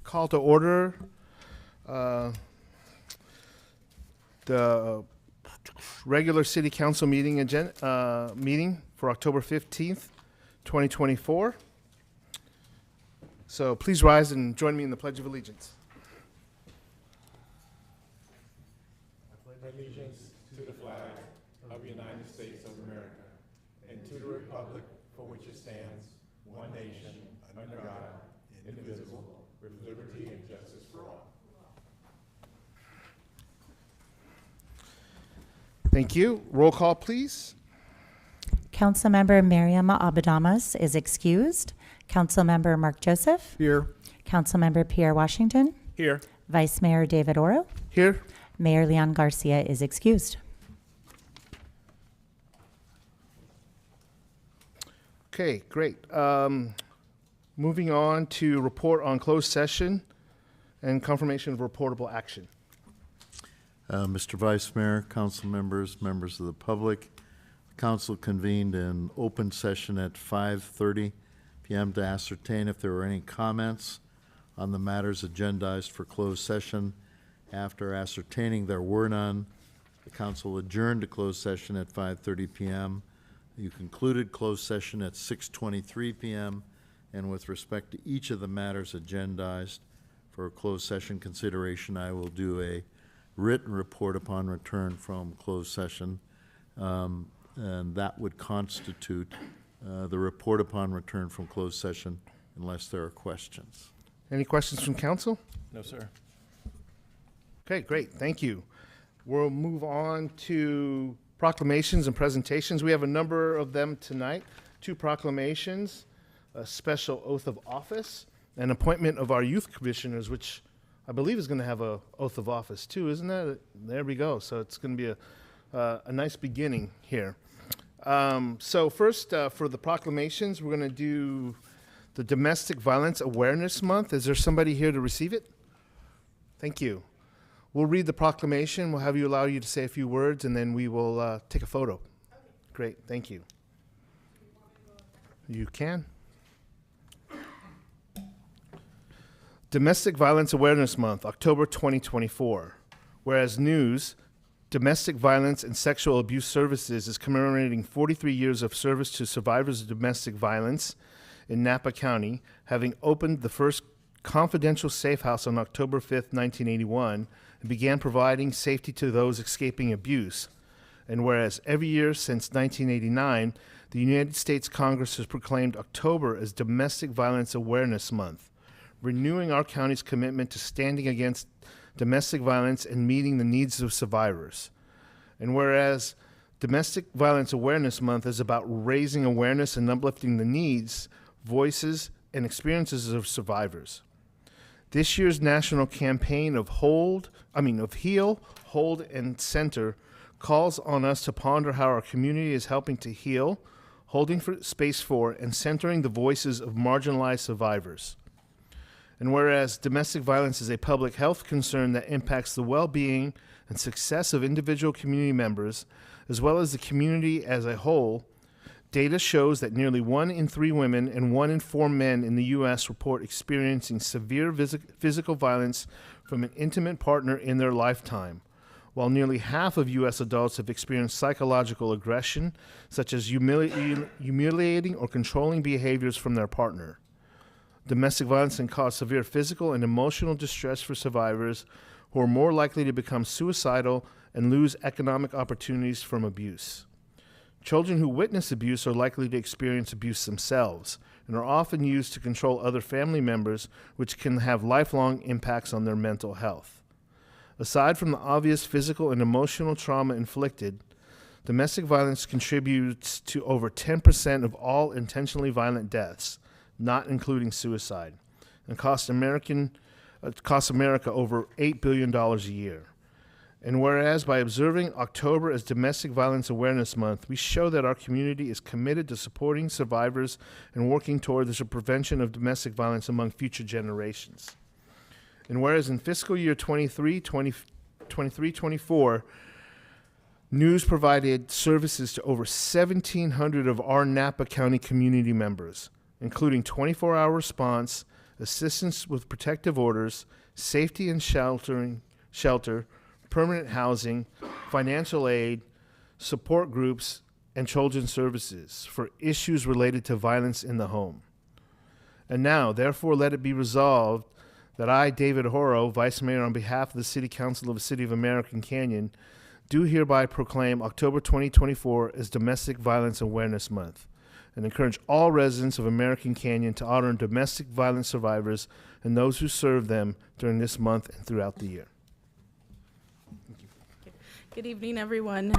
Call to order the regular city council meeting meeting for October 15th, 2024. So please rise and join me in the Pledge of Allegiance. Allegiance to the flag of the United States of America and to the republic for which it stands, one nation, under God, indivisible, with liberty and justice for all. Thank you. Roll call, please. Councilmember Miriam Abadamas is excused. Councilmember Mark Joseph. Here. Councilmember Pierre Washington. Here. Vice Mayor David Oro. Here. Mayor Leon Garcia is excused. Okay, great. Moving on to report on closed session and confirmation of reportable action. Mr. Vice Mayor, council members, members of the public, the council convened in open session at 5:30 p.m. to ascertain if there were any comments on the matters agendized for closed session. After ascertaining there were none, the council adjourned to closed session at 5:30 p.m. You concluded closed session at 6:23 p.m. And with respect to each of the matters agendized for closed session consideration, I will do a written report upon return from closed session, and that would constitute the report upon return from closed session unless there are questions. Any questions from council? No, sir. Okay, great. Thank you. We'll move on to proclamations and presentations. We have a number of them tonight. 2 proclamations, a special oath of office, and appointment of our youth commissioners, which I believe is going to have a oath of office too, isn't it? There we go. So it's going to be a nice beginning here. So first, for the proclamations, we're going to do the Domestic Violence Awareness Month. Is there somebody here to receive it? Thank you. We'll read the proclamation. We'll allow you to say a few words, and then we will take a photo. Great. Thank you. You can. Domestic Violence Awareness Month, October 2024. Whereas News, Domestic Violence and Sexual Abuse Services is commemorating 43 years of service to survivors of domestic violence in Napa County, having opened the first confidential safe house on October 5th, 1981, and began providing safety to those escaping abuse. And whereas every year since 1989, the United States Congress has proclaimed October as Domestic Violence Awareness Month, renewing our county's commitment to standing against domestic violence and meeting the needs of survivors. And whereas Domestic Violence Awareness Month is about raising awareness and uplifting the needs, voices, and experiences of survivors. This year's national campaign of Heal, Hold, and Center calls on us to ponder how our community is helping to heal, holding space for, and centering the voices of marginalized survivors. And whereas domestic violence is a public health concern that impacts the well-being and success of individual community members, as well as the community as a whole, data shows that nearly 1 in 3 women and 1 in 4 men in the U.S. report experiencing severe physical violence from an intimate partner in their lifetime, while nearly half of U.S. adults have experienced psychological aggression, such as humiliating or controlling behaviors from their partner. Domestic violence can cause severe physical and emotional distress for survivors, who are more likely to become suicidal and lose economic opportunities from abuse. Children who witness abuse are likely to experience abuse themselves and are often used to control other family members, which can have lifelong impacts on their mental health. Aside from the obvious physical and emotional trauma inflicted, domestic violence contributes to over 10% of all intentionally violent deaths, not including suicide, and costs America over $8 billion a year. And whereas by observing October as Domestic Violence Awareness Month, we show that our community is committed to supporting survivors and working toward the prevention of domestic violence among future generations. And whereas in fiscal year 23-24, News provided services to over 1,700 of our Napa County community members, including 24-hour response, assistance with protective orders, safety and shelter, permanent housing, financial aid, support groups, and children's services for issues related to violence in the home. And now, therefore, let it be resolved that I, David Horo, Vice Mayor on behalf of the City Council of the City of American Canyon, do hereby proclaim October 2024 as Domestic Violence Awareness Month and encourage all residents of American Canyon to honor domestic violence survivors and those who serve them during this month and throughout the year. Good evening, everyone.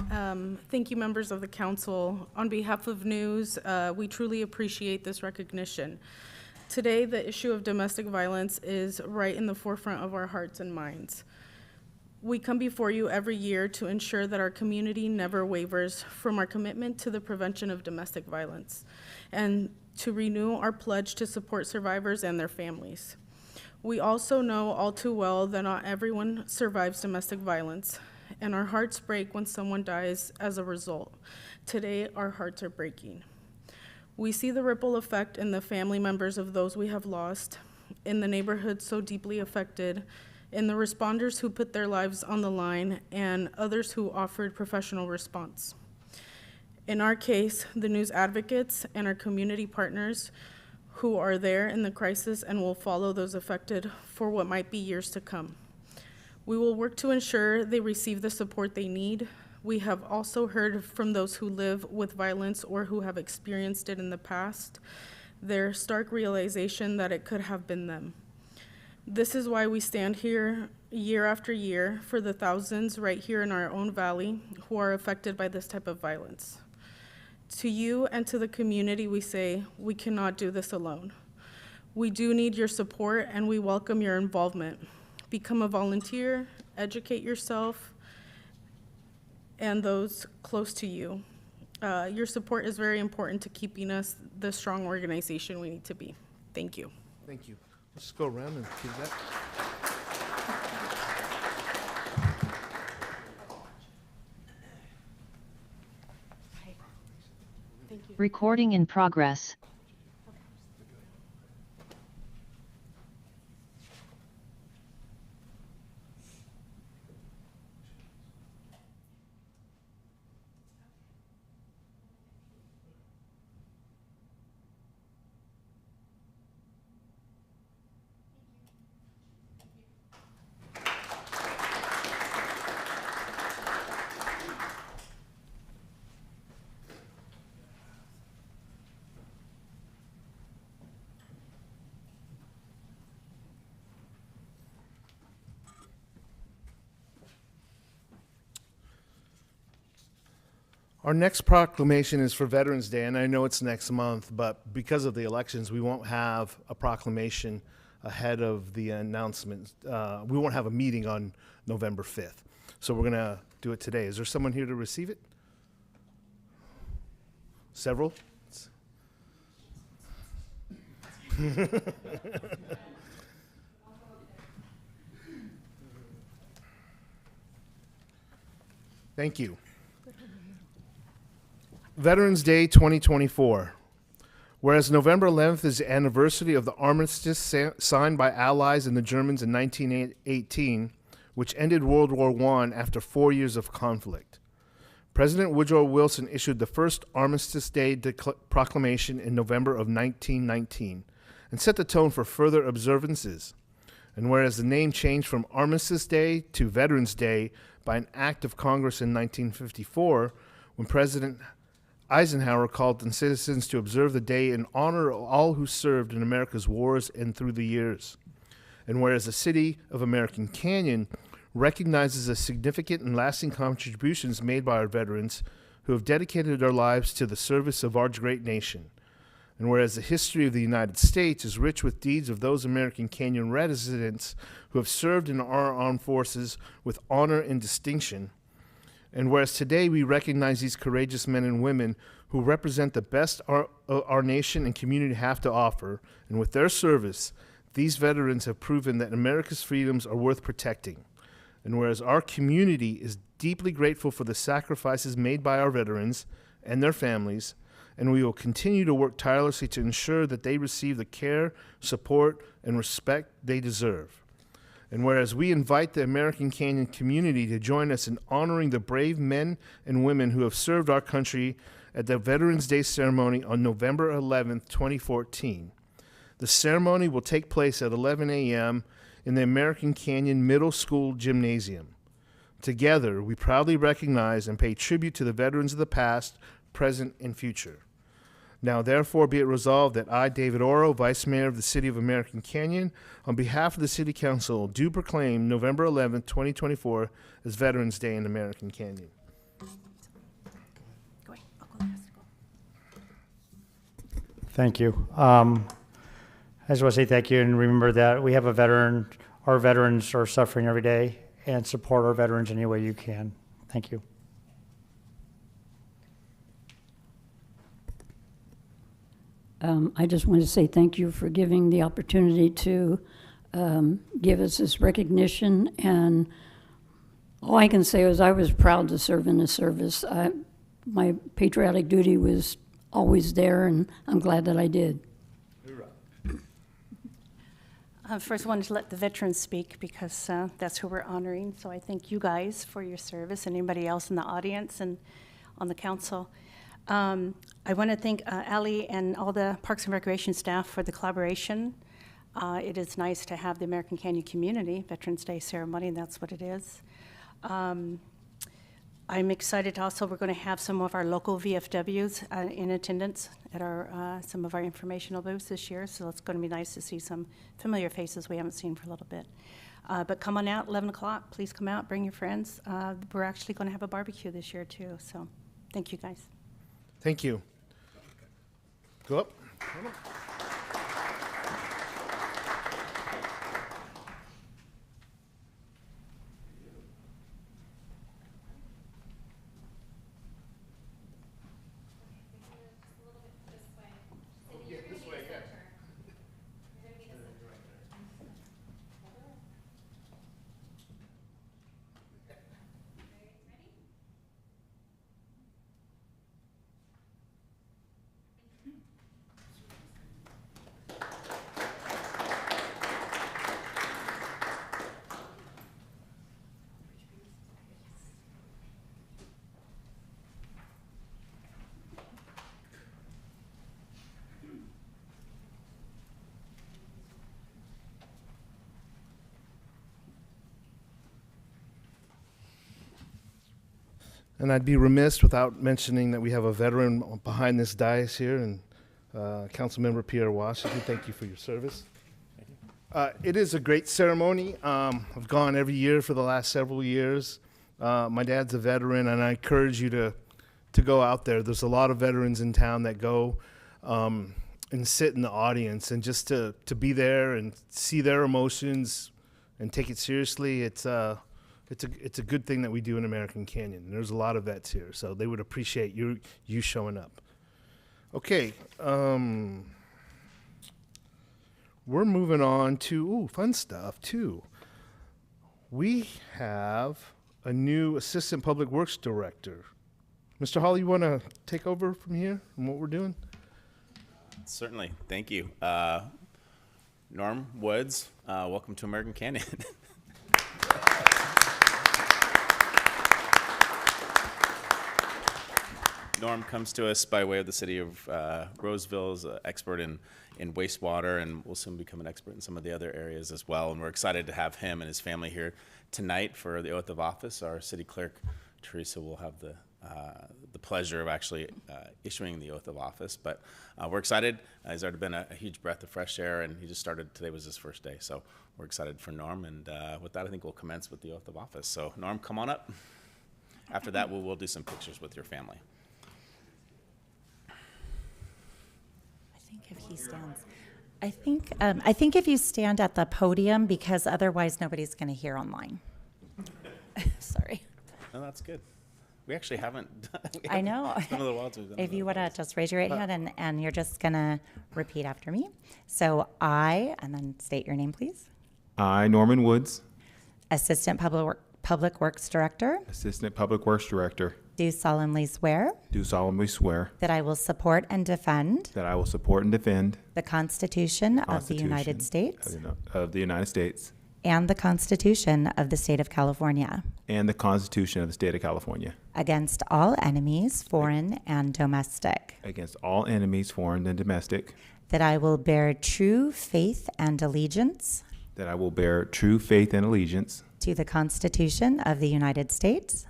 Thank you, members of the council. On behalf of News, we truly appreciate this recognition. Today, the issue of domestic violence is right in the forefront of our hearts and minds. We come before you every year to ensure that our community never wavers from our commitment to the prevention of domestic violence and to renew our pledge to support survivors and their families. We also know all too well that not everyone survives domestic violence, and our hearts break when someone dies as a result. Today, our hearts are breaking. We see the ripple effect in the family members of those we have lost, in the neighborhoods so deeply affected, in the responders who put their lives on the line, and others who offered professional response. In our case, the News advocates and our community partners who are there in the crisis and will follow those affected for what might be years to come. We will work to ensure they receive the support they need. We have also heard from those who live with violence or who have experienced it in the past, their stark realization that it could have been them. This is why we stand here year after year for the thousands right here in our own valley who are affected by this type of violence. To you and to the community, we say, we cannot do this alone. We do need your support and we welcome your involvement. Become a volunteer, educate yourself, and those close to you. Your support is very important to keeping us the strong organization we need to be. Thank you. Thank you. Let's go around and give that. Recording in progress. Our next proclamation is for Veterans Day, and I know it's next month, but because of the elections, we won't have a proclamation ahead of the announcement. We won't have a meeting on November 5th. So we're going to do it today. Is there someone here to receive it? Several? Thank you. Veterans Day 2024. Whereas November 11th is the anniversary of the armistice signed by Allies and the Germans in 1918, which ended World War I after 4 years of conflict. President Woodrow Wilson issued the first Armistice Day proclamation in November of 1919 and set the tone for further observances. And whereas the name changed from Armistice Day to Veterans Day by an act of Congress in 1954, when President Eisenhower called on citizens to observe the day in honor of all who served in America's wars and through the years. And whereas the City of American Canyon recognizes the significant and lasting contributions made by our veterans who have dedicated their lives to the service of our great nation. And whereas the history of the United States is rich with deeds of those American Canyon residents who have served in our armed forces with honor and distinction. And whereas today we recognize these courageous men and women who represent the best our nation and community have to offer, and with their service, these veterans have proven that America's freedoms are worth protecting. And whereas our community is deeply grateful for the sacrifices made by our veterans and their families, and we will continue to work tirelessly to ensure that they receive the care, support, and respect they deserve. And whereas we invite the American Canyon community to join us in honoring the brave men and women who have served our country at the Veterans Day ceremony on November 11th, 2014. The ceremony will take place at 11 a.m. in the American Canyon Middle School Gymnasium. Together, we proudly recognize and pay tribute to the veterans of the past, present, and future. Now, therefore, be it resolved that I, David Oro, Vice Mayor of the City of American Canyon, on behalf of the City Council, do proclaim November 11th, 2024 as Veterans Day in American Canyon. Thank you. I just want to say thank you and remember that we have a veteran, our veterans are suffering every day, and support our veterans any way you can. Thank you. I just want to say thank you for giving the opportunity to give us this recognition. And all I can say is I was proud to serve in the service. My patriotic duty was always there, and I'm glad that I did. First, I wanted to let the veterans speak because that's who we're honoring. So I thank you guys for your service and anybody else in the audience and on the council. I want to thank Ali and all the Parks and Recreation staff for the collaboration. It is nice to have the American Canyon Community Veterans Day ceremony, and that's what it is. I'm excited also, we're going to have some of our local VFWs in attendance at our some of our informational booths this year, so it's going to be nice to see some familiar faces we haven't seen for a little bit. But come on out, 11 o'clock, please come out, bring your friends. We're actually going to have a barbecue this year too, so thank you guys. Thank you. Go up. And I'd be remiss without mentioning that we have a veteran behind this dais here, and Councilmember Pierre Washington. Thank you for your service. It is a great ceremony. I've gone every year for the last several years. My dad's a veteran, and I encourage you to go out there. There's a lot of veterans in town that go and sit in the audience, and just to be there and see their emotions and take it seriously. It's a good thing that we do in American Canyon. There's a lot of vets here, so they would appreciate you showing up. Okay, we're moving on to fun stuff too. We have a new Assistant Public Works Director. Mr. Hall, you want to take over from here and what we're doing? Certainly, thank you. Norm Woods, welcome to American Canyon. Norm comes to us by way of the city of Roseville, is an expert in wastewater, and will soon become an expert in some of the other areas as well. And we're excited to have him and his family here tonight for the oath of office. Our city clerk, Teresa, will have the pleasure of actually issuing the oath of office. But we're excited. He's already been a huge breath of fresh air, and he just started, today was his first day. So we're excited for Norm, and with that, I think we'll commence with the oath of office. So Norm, come on up. After that, we'll do some pictures with your family. If he stands, I think if you stand at the podium, because otherwise nobody's going to hear online. Sorry. No, that's good. We actually haven't. I know. It's been a little while since we've done If you that. want to just raise your right hand and you're just going to repeat after me. So I, and then state your name, please. I, Norman Woods, Assistant Public Works Director, Assistant Public Works Director, do solemnly swear do solemnly swear that I will support and defend that I will support and defend the Constitution of the United Constitution States of the United States and the Constitution of the State of California and the Constitution of the State of California against all enemies, foreign and domestic, against all enemies, foreign and domestic, that I will bear true faith and allegiance that I will bear true faith and allegiance to the Constitution of the United States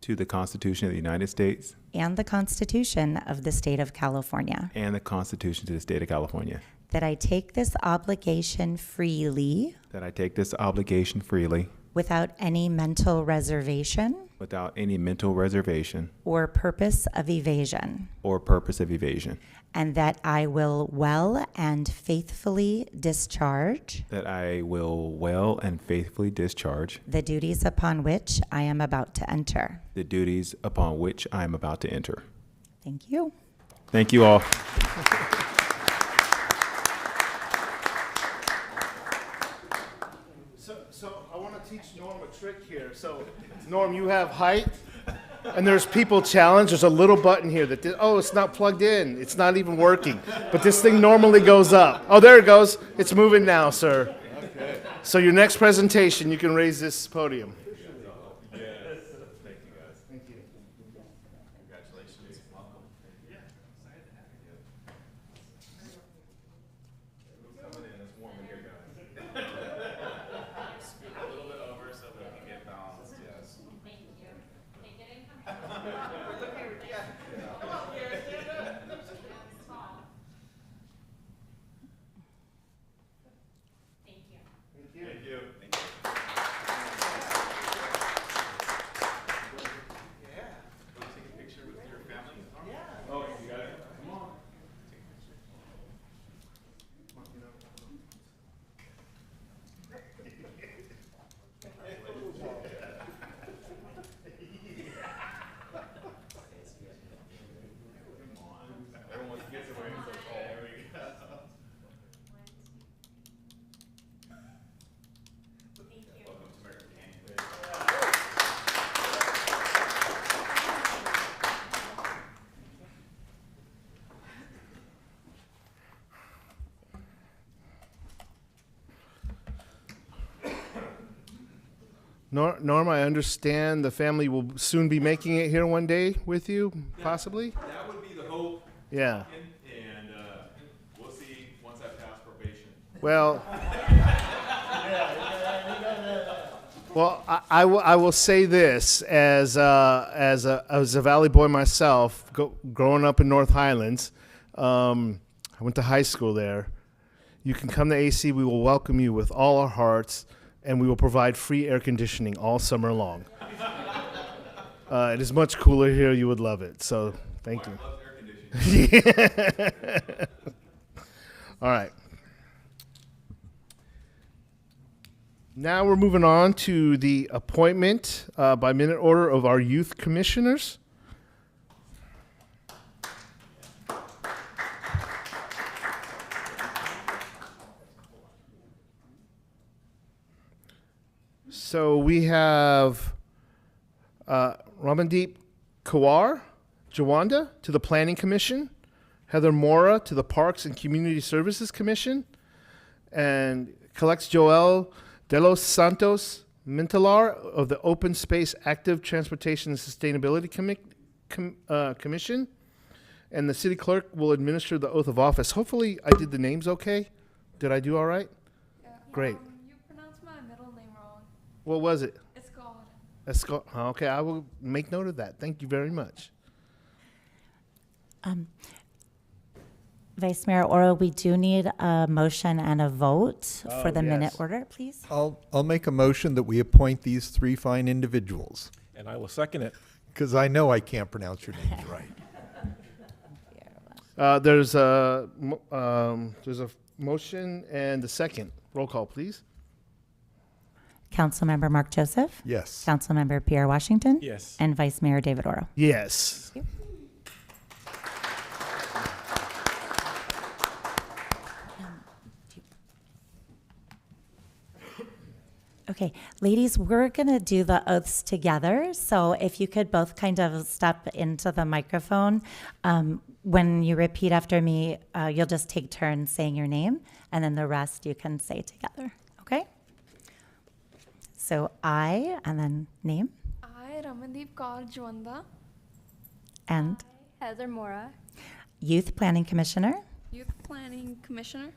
to the Constitution of the United States and the Constitution of the State of California, and the Constitution to the State of California, that I take this obligation freely that I take this obligation freely without any mental reservation without any mental reservation or purpose of evasion, or purpose of evasion, and that I will well and faithfully discharge that I will well and faithfully discharge the duties upon which I am about to enter. the duties upon which I am about to enter. Thank you. Thank you all. So I want to teach Norm a trick here. So, Norm, you have height, and there's people challenge. There's a little button here that, it's not plugged in. It's not even working. But this thing normally goes up. Oh, there it goes. It's moving now, sir. Okay. So your next presentation, you can raise this podium. Norm, I understand the family will soon be making it here one day with you, possibly? That would be the hope, Yeah. and we'll see once I pass probation. Well, I will say this as a Valley boy myself, growing up in North Highlands. I went to high school there. You can come to AC. We will welcome you with all our hearts, and we will provide free air conditioning all summer long. It is much cooler here. You would love it. So thank you. I love air conditioning. All right. Now we're moving on to the appointment by minute order of our youth commissioners. So we have Ramandeep Kawar, Jawanda, to the Planning Commission, Heather Mora to the Parks and Community Services Commission, and Colex Joel de los Santos Mintalar of the Open Space Active Transportation and Sustainability Commission. And the city clerk will administer the oath of office. Hopefully I did the names okay. Did I do all right? Yeah. Great. You pronounced my middle name wrong. What was it? It's called. Okay, I will make note of that. Thank you very much. Vice Mayor Oro, we do need a motion and a vote for the minute yes. order, please. I'll make a motion that we appoint these three fine individuals, And I will second it. because I know I can't pronounce your names right. There's a motion and a second. Roll call, please. Councilmember Mark Joseph. Yes. Councilmember Pierre Washington. Yes. And Vice Mayor David Oro. Yes. Okay, ladies, we're going to do the oaths together. So if you could both kind of step into the microphone. When you repeat after me, you'll just take turns saying your name, and then the rest you can say together. Okay? So I, and then name, I, Ramandeep Kaur Jwanda, and Heather Mora, Youth Planning Commissioner, Youth Planning Commissioner,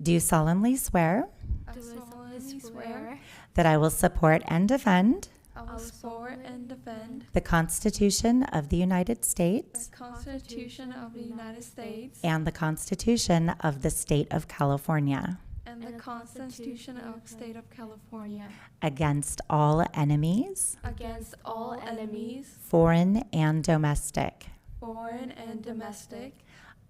do solemnly swear do solemnly swear that I will support and defend I will support and defend the Constitution of the United the States Constitution of the United States and the Constitution of the State of California and the Constitution of the State of California against all enemies, against all enemies, foreign and domestic. foreign and domestic.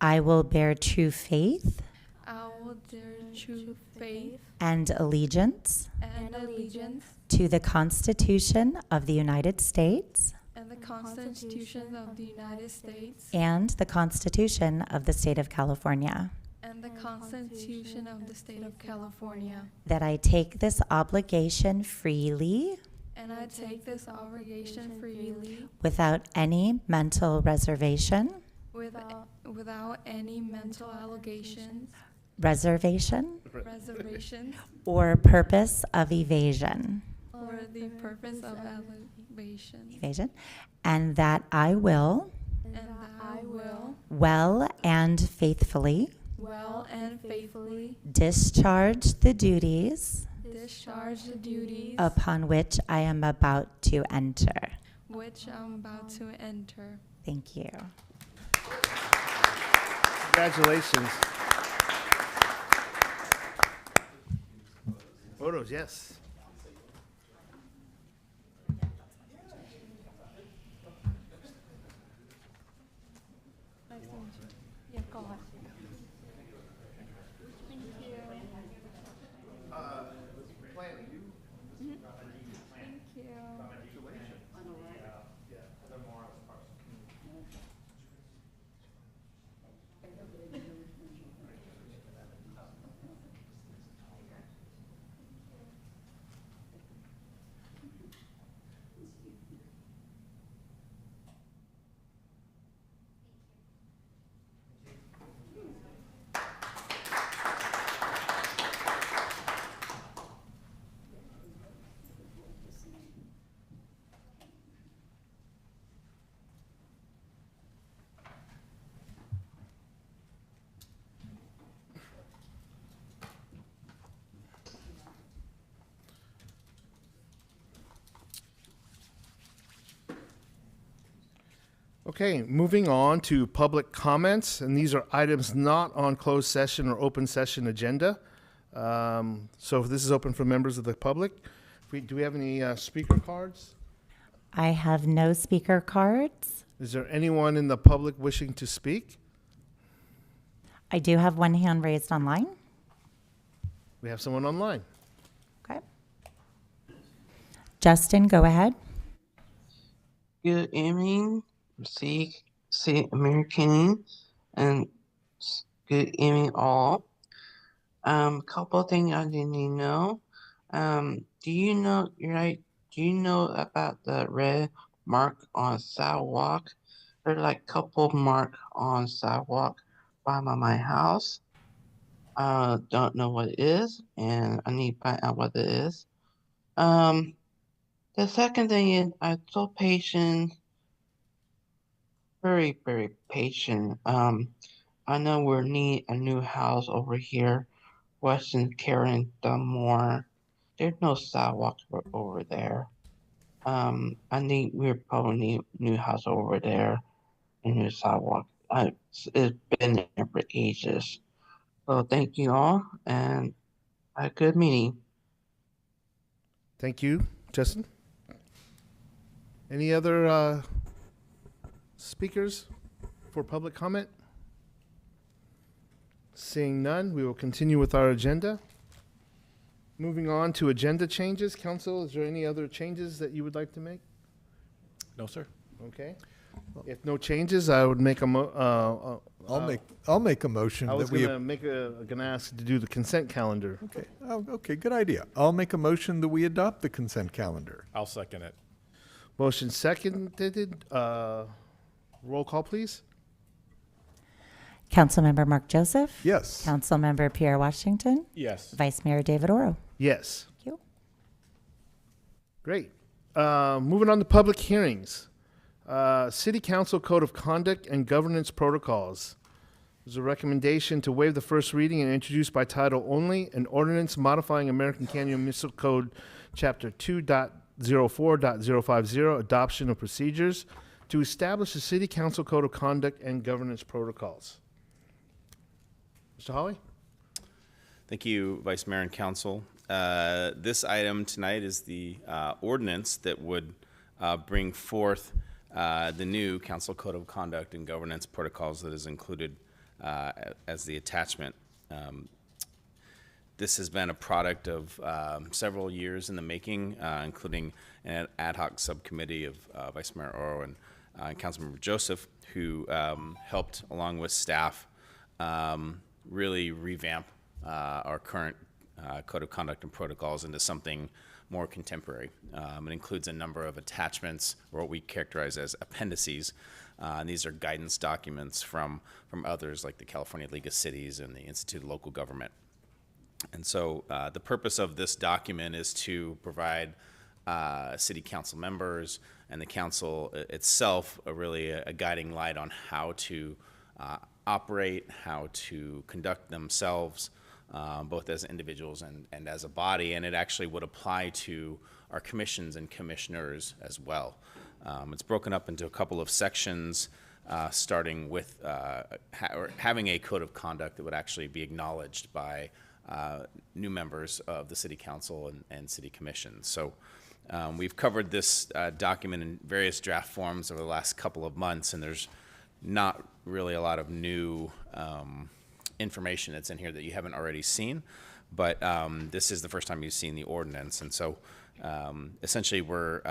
I will bear true faith I will bear true faith and allegiance and allegiance to the Constitution of the United States and the Constitution of the United States and the Constitution of the State of California, and the Constitution of the State of California. that I take this obligation freely And I take this obligation freely without any mental reservation, without any mental allegations, reservation, reservations, or purpose of evasion, or the purpose of elevation. and that I will And that I will well and faithfully well and faithfully discharge the duties discharge the duties upon which I am about to enter. which I'm about to enter. Thank you. Congratulations. Photos, yes. Yeah, go ahead. Thank you. Thank you. Okay, moving on to public comments, and these are items not on closed session or open session agenda. So this is open for members of the public. Do we have any speaker cards? I have no speaker cards. Is there anyone in the public wishing to speak? I do have one hand raised online. We have someone online. Okay. Justin, go ahead. Good evening, see American, and good evening all. Couple things I didn't know. Do you know about the red mark on sidewalk? There's like couple mark on sidewalk by my house. Don't know what it is, and I need to find out what it is. The second thing is I'm so patient, very, very patient. I know we need a new house over here, Western Karen Dunmore. There's no sidewalk over there. We probably need a new house over there, a new sidewalk. It's been there for ages. So thank you all, and a good meeting. Thank you, Justin. Any other speakers for public comment? Seeing none, we will continue with our agenda. Moving on to agenda changes. Council, is there any other changes that you would like to make? No, sir. Okay. If no changes, I would make a I'll make a motion I was that we. gonna ask to do the consent calendar. Okay, okay, good idea. I'll make a motion that we adopt the consent calendar. I'll second it. Motion seconded. Roll call, please. Councilmember Mark Joseph? Yes. Councilmember Pierre Washington? Yes. Vice Mayor David Oro? Yes. Thank you. Great. Moving on to public hearings. City Council Code of Conduct and Governance Protocols. There's a recommendation to waive the first reading and introduce by title only an ordinance modifying American Canyon Municipal Code Chapter 2.04.050, Adoption of Procedures, to establish a City Council Code of Conduct and Governance Protocols. Mr. Hawley? Thank you, Vice Mayor and Council. This item tonight is the ordinance that would bring forth the new Council Code of Conduct and Governance Protocols that is included as the attachment. This has been a product of several years in the making, including an ad hoc subcommittee of Vice Mayor Oro and Councilmember Joseph, who helped, along with staff, really revamp our current Code of Conduct and Protocols into something more contemporary. It includes a number of attachments, or what we characterize as appendices. And these are guidance documents from others like the California League of Cities and the Institute of Local Government. And so the purpose of this document is to provide city council members and the council itself a guiding light on how to operate, how to conduct themselves, both as individuals and as a body. And it actually would apply to our commissions and commissioners as well. It's broken up into a couple of sections, starting with having a code of conduct that would actually be acknowledged by new members of the city council and city commission. So we've covered this document in various draft forms over the last couple of months, and there's not really a lot of new information that's in here that you haven't already seen, but this is the first time you've seen the ordinance. And so essentially we're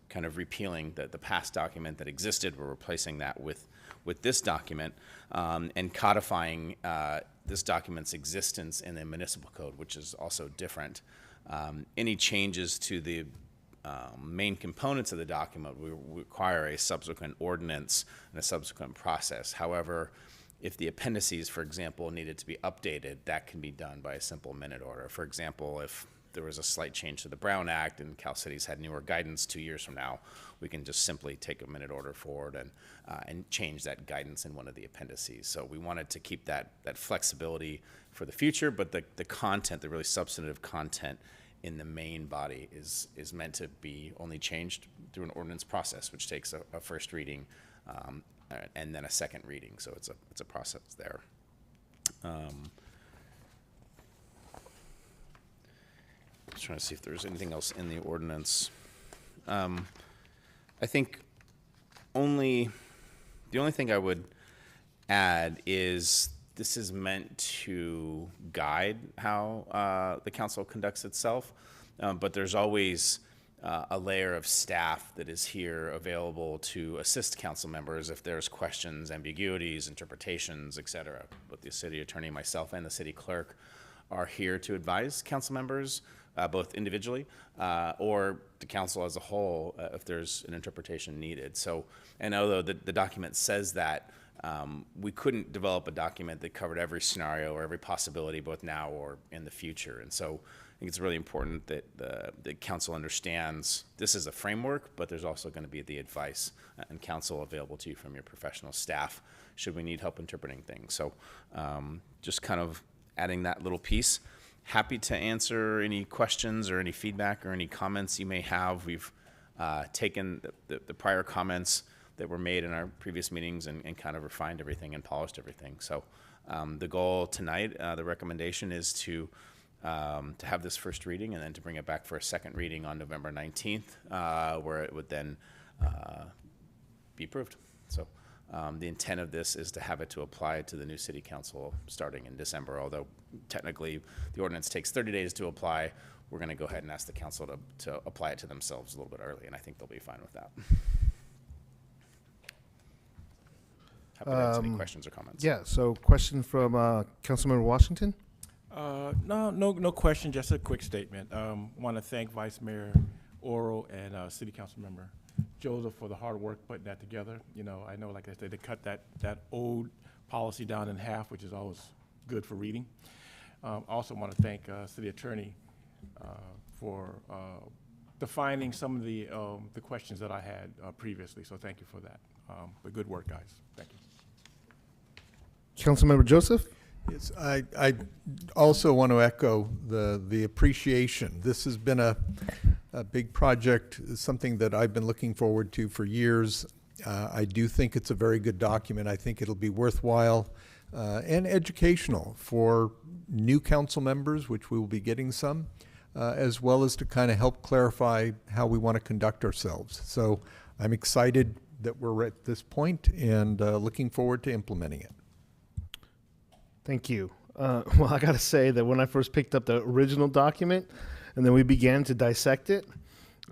kind of repealing the past document that existed. We're replacing that with this document and codifying this document's existence in the municipal code, which is also different. Any changes to the main components of the document will require a subsequent ordinance and a subsequent process. However, if the appendices, for example, needed to be updated, that can be done by a simple minute order. For example, if there was a slight change to the Brown Act and Cal Cities had newer guidance 2 years from now, we can just simply take a minute order forward and change that guidance in one of the appendices. So we wanted to keep that flexibility for the future, but the content, the really substantive content in the main body is meant to be only changed through an ordinance process, which takes a first reading and then a second reading. So it's a process there. Just trying to see if there's anything else in the ordinance. I think the only thing I would add is this is meant to guide how the council conducts itself, but there's always a layer of staff that is here available to assist council members if there's questions, ambiguities, interpretations, et cetera. Both the city attorney, myself, and the city clerk are here to advise council members, both individually or the council as a whole, if there's an interpretation needed. So, and although the document says that, we couldn't develop a document that covered every scenario or every possibility, both now or in the future. And so I think it's really important that the council understands this is a framework, but there's also going to be the advice and counsel available to you from your professional staff should we need help interpreting things. So just kind of adding that little piece. Happy to answer any questions or any feedback or any comments you may have. We've taken the prior comments that were made in our previous meetings and kind of refined everything and polished everything. So the goal tonight, the recommendation is to have this first reading and then to bring it back for a second reading on November 19th, where it would then be approved. So the intent of this is to have it to apply to the new city council starting in December, although technically the ordinance takes 30 days to apply. We're going to go ahead and ask the council to apply it to themselves a little bit early, and I think they'll be fine with that. Happy to answer any questions or comments. Yeah, so question from Councilmember Washington? No question, just a quick statement. Want to thank Vice Mayor Oro and City Council Member Joseph for the hard work putting that together. You know, I know, like I said, they cut that old policy down in half, which is always good for reading. Also want to thank City Attorney for defining some of the questions that I had previously, so thank you for that. But good work, guys. Thank you. Councilmember Joseph? Yes, I also want to echo the appreciation. This has been a big project, something that I've been looking forward to for years. I do think it's a very good document. I think it'll be worthwhile and educational for new council members, which we will be getting some, as well as to kind of help clarify how we want to conduct ourselves. So I'm excited that we're at this point and looking forward to implementing it. Thank you. Well, I got to say that when I first picked up the original document and then we began to dissect it,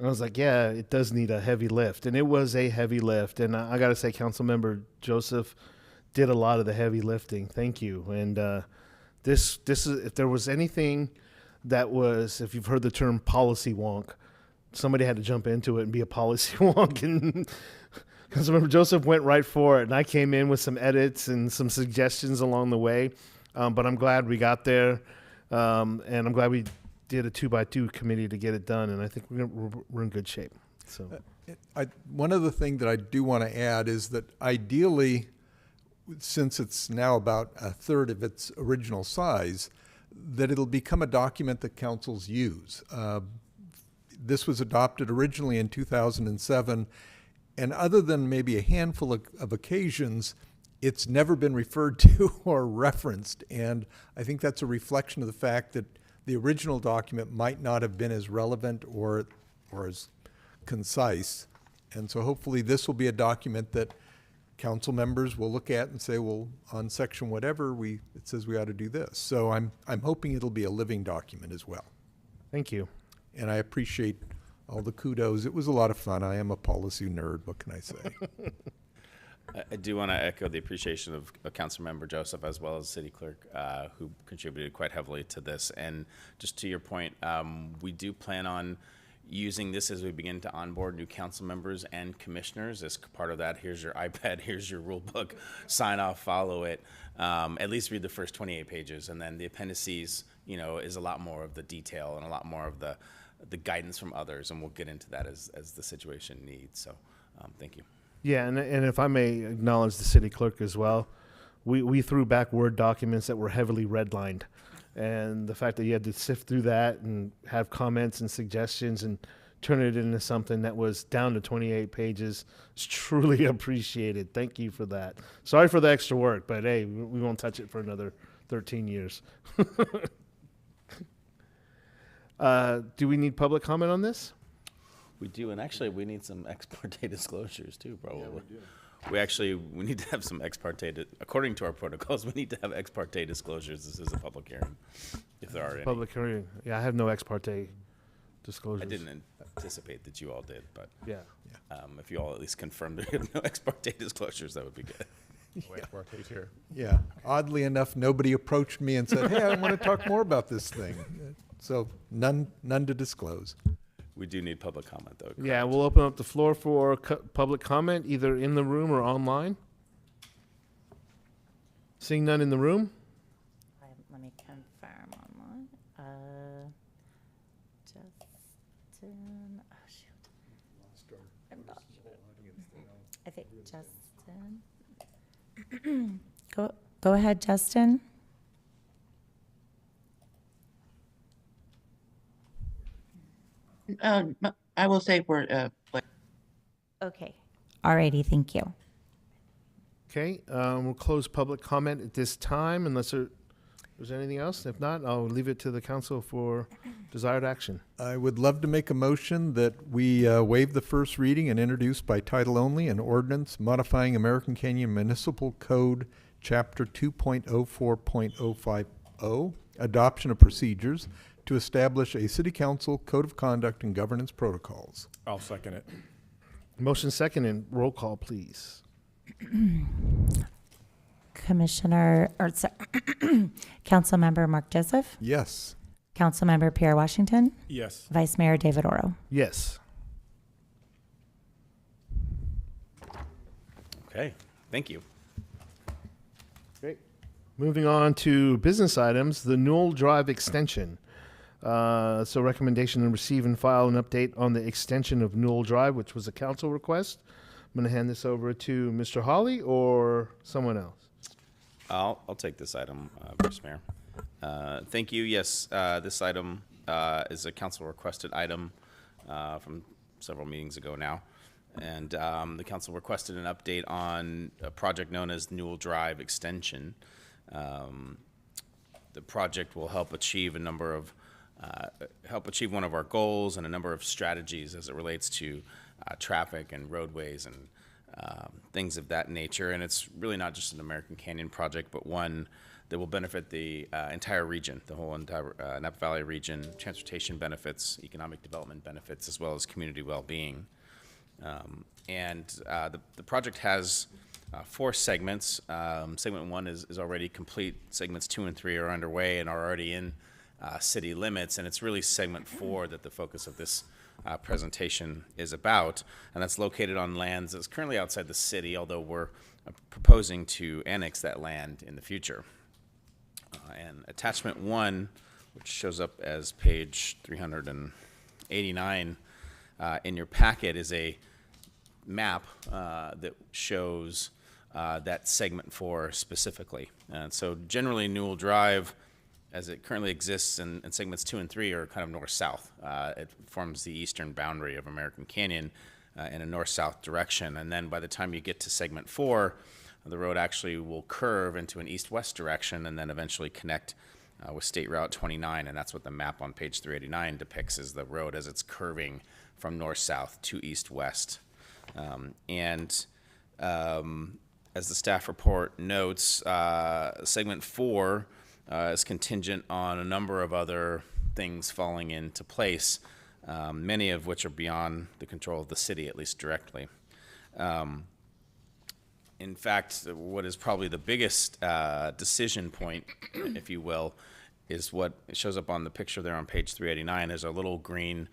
I was like, yeah, it does need a heavy lift. And it was a heavy lift. And I got to say, Councilmember Joseph did a lot of the heavy lifting. Thank you. And this is, if there was anything that was, if you've heard the term policy wonk, somebody had to jump into it and be a policy wonk. And Councilmember Joseph went right for it. And I came in with some edits and some suggestions along the way. But I'm glad we got there. And I'm glad we did a 2x2 committee to get it done. And I think we're in good shape. So one other thing that I do want to add is that ideally, since it's now about a third of its original size, that it'll become a document that councils use. This was adopted originally in 2007, and other than maybe a handful of occasions, it's never been referred to or referenced. And I think that's a reflection of the fact that the original document might not have been as relevant or as concise. And so hopefully this will be a document that council members will look at and say, well, on section whatever, it says we ought to do this. So I'm hoping it'll be a living document as well. thank you. And I appreciate all the kudos. It was a lot of fun. I am a policy nerd. What can I say? I do want to echo the appreciation of Councilmember Joseph as well as City Clerk, who contributed quite heavily to this. And just to your point, we do plan on using this as we begin to onboard new council members and commissioners. As part of that, here's your iPad, here's your rule book, sign off, follow it. At least read the first 28 pages, and then the appendices, is a lot more of the detail and a lot more of the guidance from others, and we'll get into that as the situation needs. So, thank you. Yeah, and if I may acknowledge the city clerk as well, we threw back Word documents that were heavily redlined. And the fact that you had to sift through that and have comments and suggestions and turn it into something that was down to 28 pages is truly appreciated. Thank you for that. Sorry for the extra work, but hey, we won't touch it for another 13 years. Do we need public comment on this? We do, and actually, we need some ex parte disclosures too, probably. Yeah, we need to have some ex parte, according to our protocols, we need to have ex parte disclosures. This is a public hearing, if there are any. Public hearing. Yeah, I have no ex parte disclosures. I didn't anticipate that you all did, but yeah. If you all at least confirmed there are no ex parte disclosures, that would be good. Ex parte's here. Yeah. Oddly enough, nobody approached me and said, hey, I want to talk more about this thing. So none to disclose. We do need public comment, though. Correct? Yeah, we'll open up the floor for public comment, either in the room or online. Seeing none in the room? Let me confirm online. Justin, oh shoot. I think Justin. Go ahead, Justin. I will say we're Okay. Alrighty, thank you. Okay, we'll close public comment at this time unless there's anything else. If not, I'll leave it to the council for desired action. I would love to make a motion that we waive the first reading and introduce by title only an ordinance modifying American Canyon Municipal Code, Chapter 2.04.050, adoption of procedures to establish a city council code of conduct and governance protocols. I'll second it. Motion second and roll call, please. Councilmember Mark Joseph, Yes. Councilmember Pierre Washington, Yes. Vice Mayor David Oro. Yes. Okay, thank you. Great. Moving on to business items, the Newell Drive extension. So recommendation to receive and file an update on the extension of Newell Drive, which was a council request. I'm going to hand this over to Mr. Hawley or someone else. I'll take this item, Vice Mayor. Thank you. Yes, this item is a council requested item from several meetings ago now. And the council requested an update on a project known as Newell Drive Extension. The project will help achieve one of our goals and a number of strategies as it relates to traffic and roadways and things of that nature. And it's really not just an American Canyon project, but one that will benefit the entire region, the whole entire Napa Valley region, transportation benefits, economic development benefits, as well as community well-being. The project has 4 segments. Segment 1 is already complete. Segments 2 and 3 are underway and are already in city limits, and it's really segment 4 that the focus of this presentation is about, and that's located on lands that's currently outside the city, although we're proposing to annex that land in the future. And attachment 1, which shows up as page 389 in your packet, is a map that shows that segment 4 specifically. And so generally Newell Drive, as it currently exists in segments 2 and 3, are kind of north-south. It forms the eastern boundary of American Canyon in a north-south direction. And then by the time you get to segment 4, the road actually will curve into an east-west direction and then eventually connect with State Route 29. And that's what the map on page 389 depicts, is the road as it's curving from north-south to east-west. As the staff report notes, segment 4 is contingent on a number of other things falling into place, many of which are beyond the control of the city, at least directly. In fact, what is probably the biggest decision point, if you will, is what shows up on the picture there on page 389. There's a little green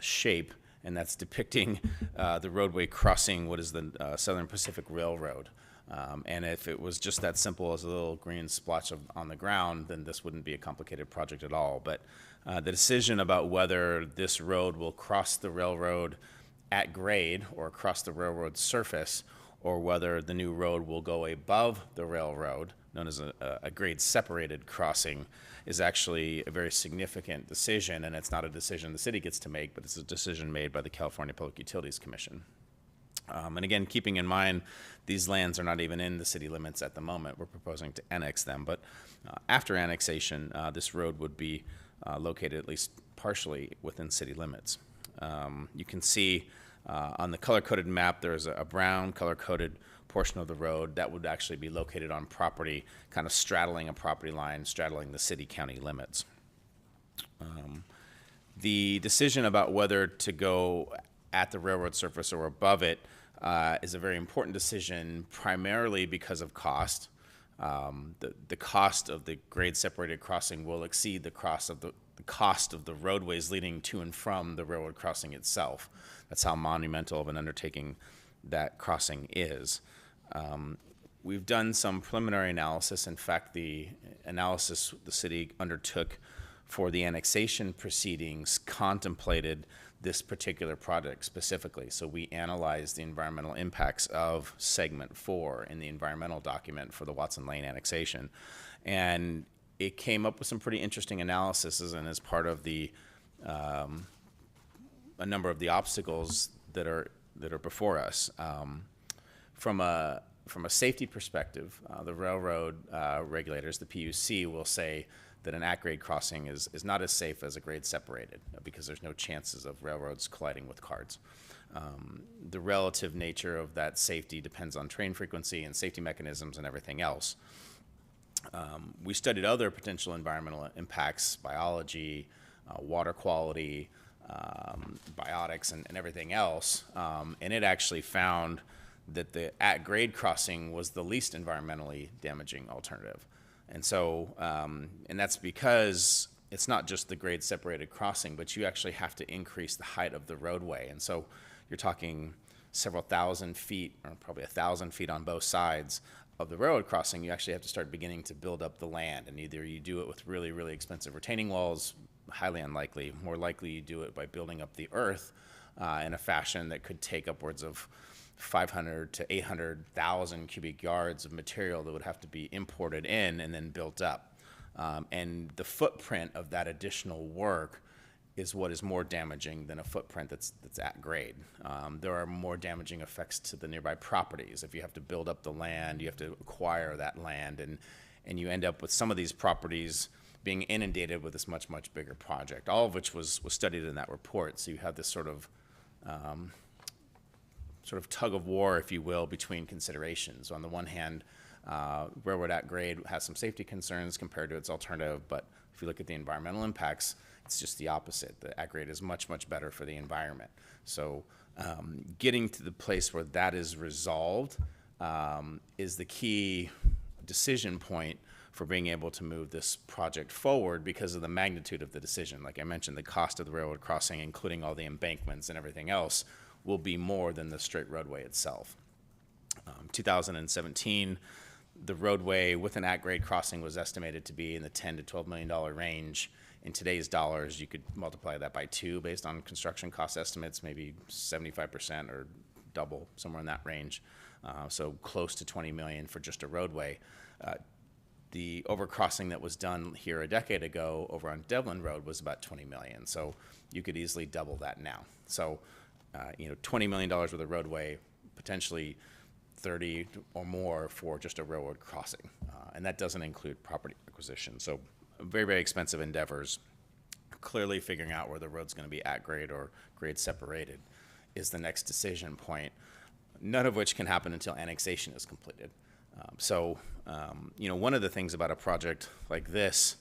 shape, and that's depicting the roadway crossing what is the Southern Pacific Railroad. And if it was just that simple as a little green splotch on the ground, then this wouldn't be a complicated project at all. But the decision about whether this road will cross the railroad at grade or across the railroad surface, or whether the new road will go above the railroad, known as a grade-separated crossing, is actually a very significant decision. And it's not a decision the city gets to make, but it's a decision made by the California Public Utilities Commission. And again, keeping in mind, these lands are not even in the city limits at the moment. We're proposing to annex them. But after annexation, this road would be located at least partially within city limits. You can see on the color-coded map, there's a brown color-coded portion of the road that would actually be located on property, kind of straddling a property line, straddling the city-county limits. The decision about whether to go at the railroad surface or above it is a very important decision, primarily because of cost. The cost of the grade-separated crossing will exceed the cost of the roadways leading to and from the railroad crossing itself. That's how monumental of an undertaking that crossing is. We've done some preliminary analysis. In fact, the analysis the city undertook for the annexation proceedings contemplated this particular project specifically. So we analyzed the environmental impacts of segment 4 in the environmental document for the Watson Lane annexation. And it came up with some pretty interesting analyses, and as part of the a number of the obstacles that are before us. From a safety perspective, the railroad regulators, the PUC, will say that an at-grade crossing is not as safe as a grade separated because there's no chances of railroads colliding with cars. The relative nature of that safety depends on train frequency and safety mechanisms and everything else. We studied other potential environmental impacts, biology, water quality, biotics, and everything else, and it actually found that the at-grade crossing was the least environmentally damaging alternative. And so, and that's because it's not just the grade separated crossing, but you actually have to increase the height of the roadway. And so you're talking several thousand feet, or probably 1,000 feet on both sides of the railroad crossing. You actually have to start beginning to build up the land. And either you do it with really, really expensive retaining walls, highly unlikely. More likely you do it by building up the earth in a fashion that could take upwards of 500 to 800,000 cubic yards of material that would have to be imported in and then built up. And the footprint of that additional work is what is more damaging than a footprint that's at grade. There are more damaging effects to the nearby properties. If you have to build up the land, you have to acquire that land, and you end up with some of these properties being inundated with this much, much bigger project, all of which was studied in that report. So you have this sort of tug of war, if you will, between considerations. On the one hand, railroad at grade has some safety concerns compared to its alternative, but if you look at the environmental impacts, it's just the opposite. The at grade is much, much better for the environment. So getting to the place where that is resolved is the key decision point for being able to move this project forward because of the magnitude of the decision. Like I mentioned, the cost of the railroad crossing, including all the embankments and everything else, will be more than the straight roadway itself. 2017, the roadway with an at-grade crossing was estimated to be in the $10 to $12 million range. In today's dollars, you could multiply that by 2 based on construction cost estimates, maybe 75% or double, somewhere in that range. So close to 20 million for just a roadway. The overcrossing that was done here a decade ago over on Devlin Road was about 20 million. So you could easily double that now. So, $20 million worth of roadway, potentially 30 or more for just a railroad crossing. And that doesn't include property acquisition. So very, very expensive endeavors. Clearly figuring out where the road's going to be at grade or grade separated is the next decision point, none of which can happen until annexation is completed. One of the things about a project like this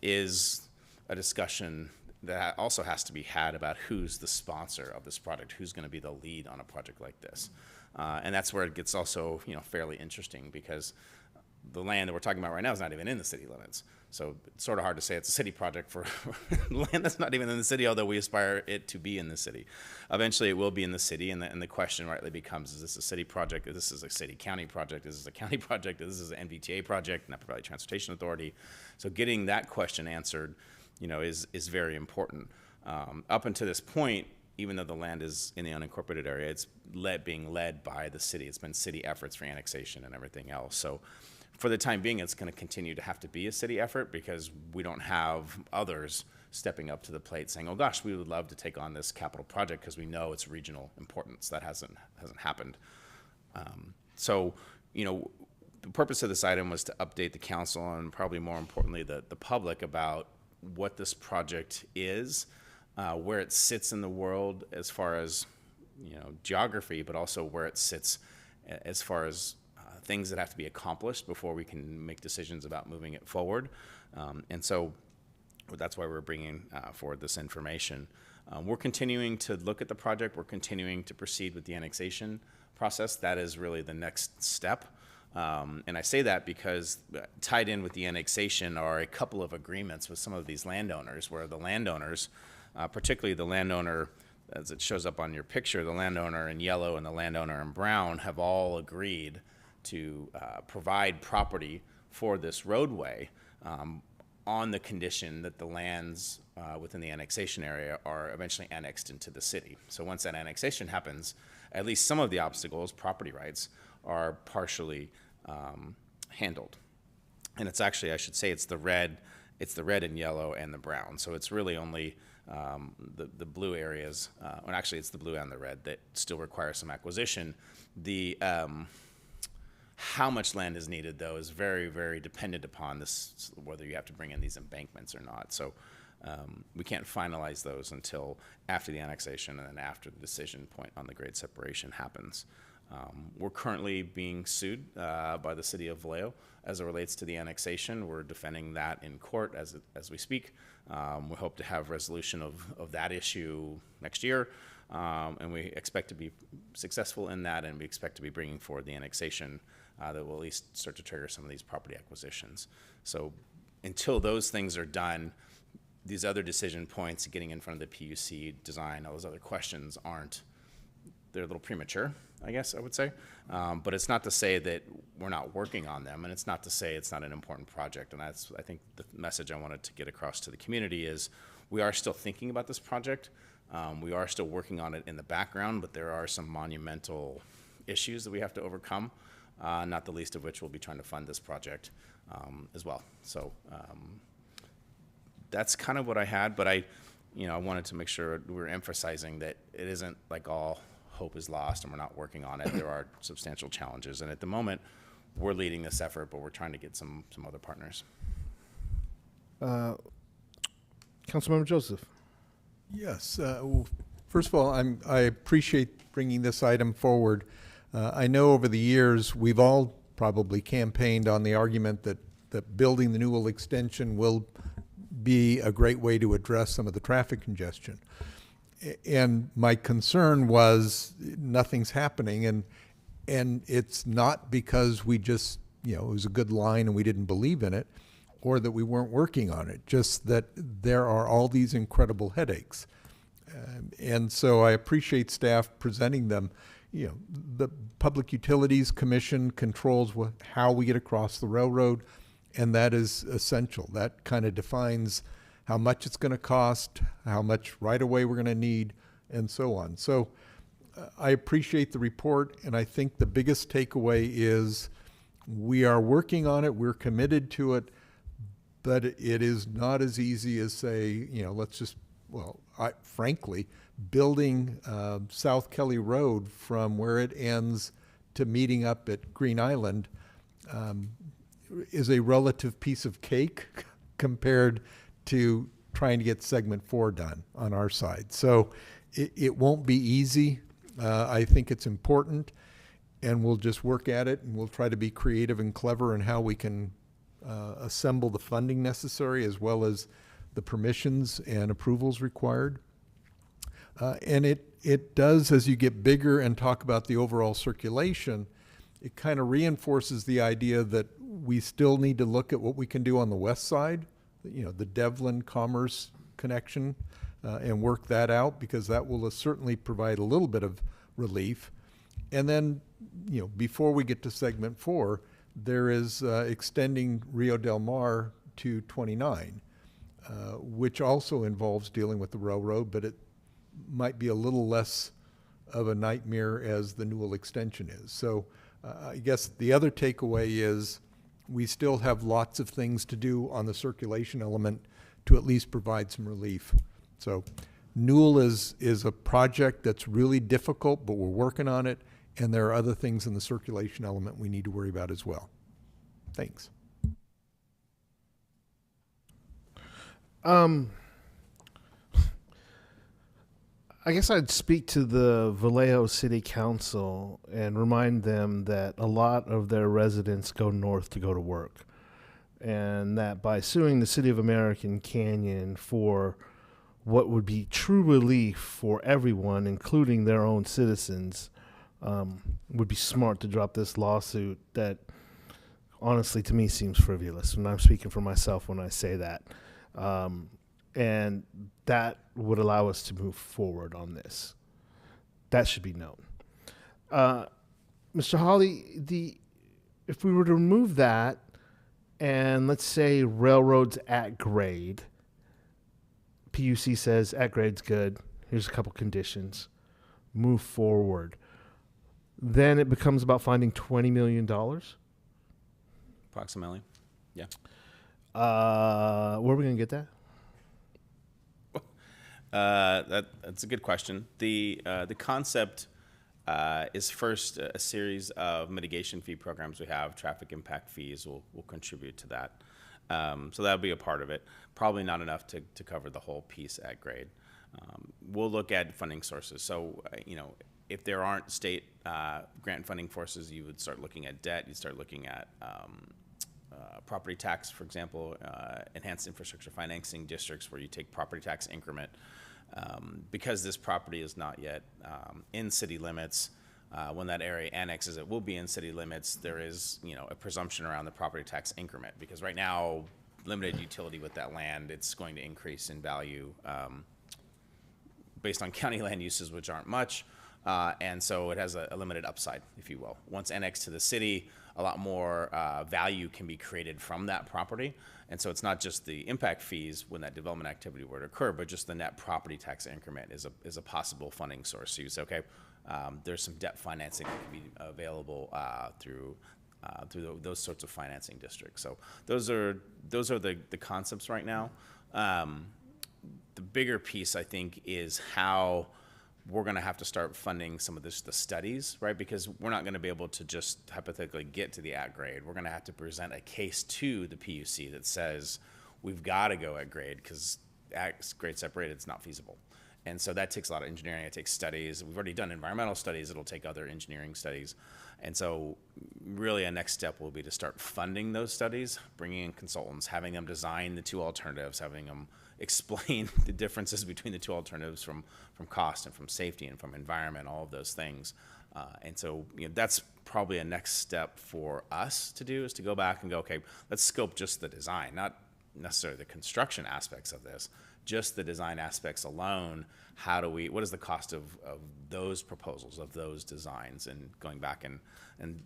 is a discussion that also has to be had about who's the sponsor of this project, who's going to be the lead on a project like this. And that's where it gets also, fairly interesting because the land that we're talking about right now is not even in the city limits. So it's sort of hard to say it's a city project for land that's not even in the city, although we aspire it to be in the city. Eventually it will be in the city, and the question rightly becomes, is this a city project? Is this a city-county project? Is this a county project? Is this an NVTA project, Napa Valley Transportation Authority? So getting that question answered, is very important. Up until this point, even though the land is in the unincorporated area, it's being led by the city. It's been city efforts for annexation and everything else. So for the time being, it's going to continue to have to be a city effort because we don't have others stepping up to the plate saying, oh gosh, we would love to take on this capital project because we know it's regional importance. That hasn't happened. The purpose of this item was to update the council and probably more importantly the public about what this project is, where it sits in the world as far as geography, but also where it sits as far as things that have to be accomplished before we can make decisions about moving it forward. So that's why we're bringing forward this information. We're continuing to look at the project. We're continuing to proceed with the annexation process. That is really the next step. And I say that because tied in with the annexation are a couple of agreements with some of these landowners where the landowners, particularly the landowner, as it shows up on your picture, the landowner in yellow and the landowner in brown have all agreed to provide property for this roadway on the condition that the lands within the annexation area are eventually annexed into the city. So once that annexation happens, at least some of the obstacles, property rights, are partially handled. And it's actually, I should say, it's the red and yellow and the brown. So it's really only the blue areas, and actually it's the blue and the red that still require some acquisition. How much land is needed, though, is very, very dependent upon this, whether you have to bring in these embankments or not. So we can't finalize those until after the annexation and then after the decision point on the grade separation happens. We're currently being sued by the city of Vallejo as it relates to the annexation. We're defending that in court as we speak. We hope to have resolution of that issue next year. and we expect to be successful in that, and we expect to be bringing forward the annexation that will at least start to trigger some of these property acquisitions. So until those things are done, these other decision points, getting in front of the PUC design, all those other questions they're a little premature, I guess I would say. But it's not to say that we're not working on them, and it's not to say it's not an important project. And that's, I think, the message I wanted to get across to the community is we are still thinking about this project. We are still working on it in the background, but there are some monumental issues that we have to overcome, not the least of which we'll be trying to fund this project as well. So that's kind of what I had, but I wanted to make sure we're emphasizing that it isn't like all hope is lost and we're not working on it. There are substantial challenges, and at the moment, we're leading this effort, but we're trying to get some other partners. Councilmember Joseph. Yes. Well, first of all, I appreciate bringing this item forward. I know over the years we've all probably campaigned on the argument that building the Newell extension will be a great way to address some of the traffic congestion. And my concern was nothing's happening, and it's not because we just, it was a good line and we didn't believe in it, or that we weren't working on it, just that there are all these incredible headaches. And so I appreciate staff presenting them. The Public Utilities Commission controls how we get across the railroad, and that is essential. That kind of defines how much it's going to cost, how much right-of-way we're going to need, and so on. So I appreciate the report, and I think the biggest takeaway is we are working on it, we're committed to it, but it is not as easy as say, let's just, frankly, building South Kelly Road from where it ends to meeting up at Green Island is a relative piece of cake compared to trying to get segment 4 done on our side. So it won't be easy. I think it's important, and we'll just work at it, and we'll try to be creative and clever in how we can assemble the funding necessary, as well as the permissions and approvals required. And it does, as you get bigger and talk about the overall circulation, it kind of reinforces the idea that we still need to look at what we can do on the west side, the Devlin Commerce connection, and work that out, because that will certainly provide a little bit of relief. And then, before we get to segment 4, there is extending Rio Del Mar to 29, which also involves dealing with the railroad, but it might be a little less of a nightmare as the Newell extension is. So I guess the other takeaway is we still have lots of things to do on the circulation element to at least provide some relief. So Newell is a project that's really difficult, but we're working on it, and there are other things in the circulation element we need to worry about as well. Thanks. I guess I'd speak to the Vallejo City Council and remind them that a lot of their residents go north to go to work, and that by suing the City of American Canyon for what would be true relief for everyone, including their own citizens, would be smart to drop this lawsuit that honestly to me seems frivolous, and I'm speaking for myself when I say that. And that would allow us to move forward on this. That should be known. Mr. Hawley, if we were to remove that, and let's say railroad's at grade, PUC says at grade's good, here's a couple conditions, move forward, then it becomes about finding $20 million? Approximately, yeah. Where are we going to get that? That's a good question. The concept is first a series of mitigation fee programs we have. Traffic impact fees will contribute to that. So that'll be a part of it. Probably not enough to cover the whole piece at grade. We'll look at funding sources. So, if there aren't state grant funding sources, you would start looking at debt. You'd start looking at property tax, for example, enhanced infrastructure financing districts where you take property tax increment. Because this property is not yet in city limits, when that area annexes, it will be in city limits. There is, a presumption around the property tax increment, because right now, limited utility with that land, it's going to increase in value based on county land uses, which aren't much. And so it has a limited upside, if you will. Once annexed to the city, a lot more value can be created from that property. And so it's not just the impact fees when that development activity were to occur, but just the net property tax increment is a possible funding source. So you say, okay, there's some debt financing that can be available through those sorts of financing districts. So those are the concepts right now. The bigger piece, I think, is how we're going to have to start funding some of the studies, right? Because we're not going to be able to just hypothetically get to the at grade. We're going to have to present a case to the PUC that says we've got to go at grade because at grade separated, it's not feasible. And so that takes a lot of engineering. It takes studies. We've already done environmental studies. It'll take other engineering studies. And so really a next step will be to start funding those studies, bringing in consultants, having them design the two alternatives, having them explain the differences between the two alternatives from cost and from safety and from environment, all of those things. And so that's probably a next step for us to do, is to go back and go, okay, let's scope just the design, not necessarily the construction aspects of this, just the design aspects alone. What is the cost of those proposals, of those designs, and going back and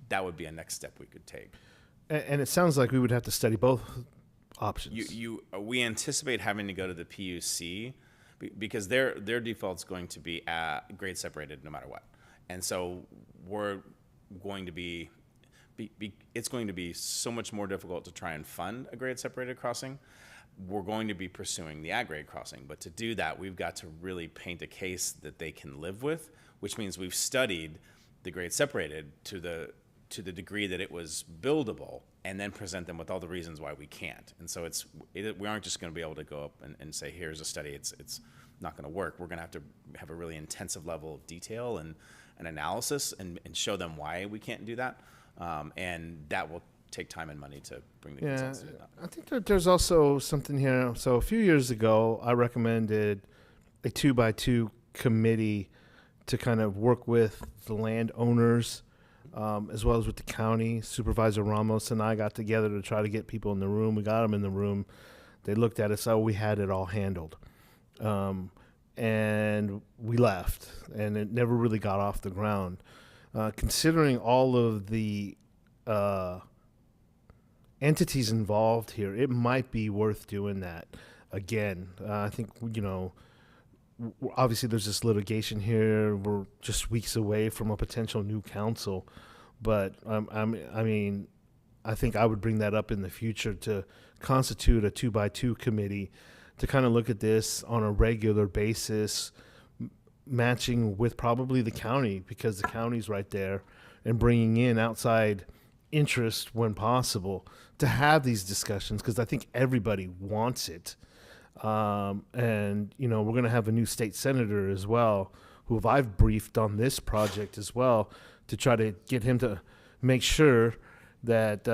that would be a next step we could take. And it sounds like we would have to study both options. We anticipate having to go to the PUC because their default's going to be at grade separated no matter what. And so we're going to be it's going to be so much more difficult to try and fund a grade separated crossing. We're going to be pursuing the at grade crossing, but to do that, we've got to really paint a case that they can live with, which means we've studied the grade separated to the degree that it was buildable, and then present them with all the reasons why we can't. And so we aren't just going to be able to go up and say, here's a study, it's not going to work. We're going to have a really intensive level of detail and analysis and show them why we can't do that. And that will take time and money to bring the consensus to that. I think that there's also something here. So a few years ago, I recommended a 2x2 committee to kind of work with the landowners, as well as with the county. Supervisor Ramos and I got together to try to get people in the room. We got them in the room. They looked at us, so we had it all handled. And we left, and it never really got off the ground. Considering all of the entities involved here, it might be worth doing that again. I think, obviously there's this litigation here. We're just weeks away from a potential new council. But, I think I would bring that up in the future to constitute a 2x2 committee to kind of look at this on a regular basis, matching with probably the county, because the county's right there, and bringing in outside interest when possible to have these discussions, because I think everybody wants it. And, we're going to have a new state senator as well, who I've briefed on this project as well, to try to get him to make sure that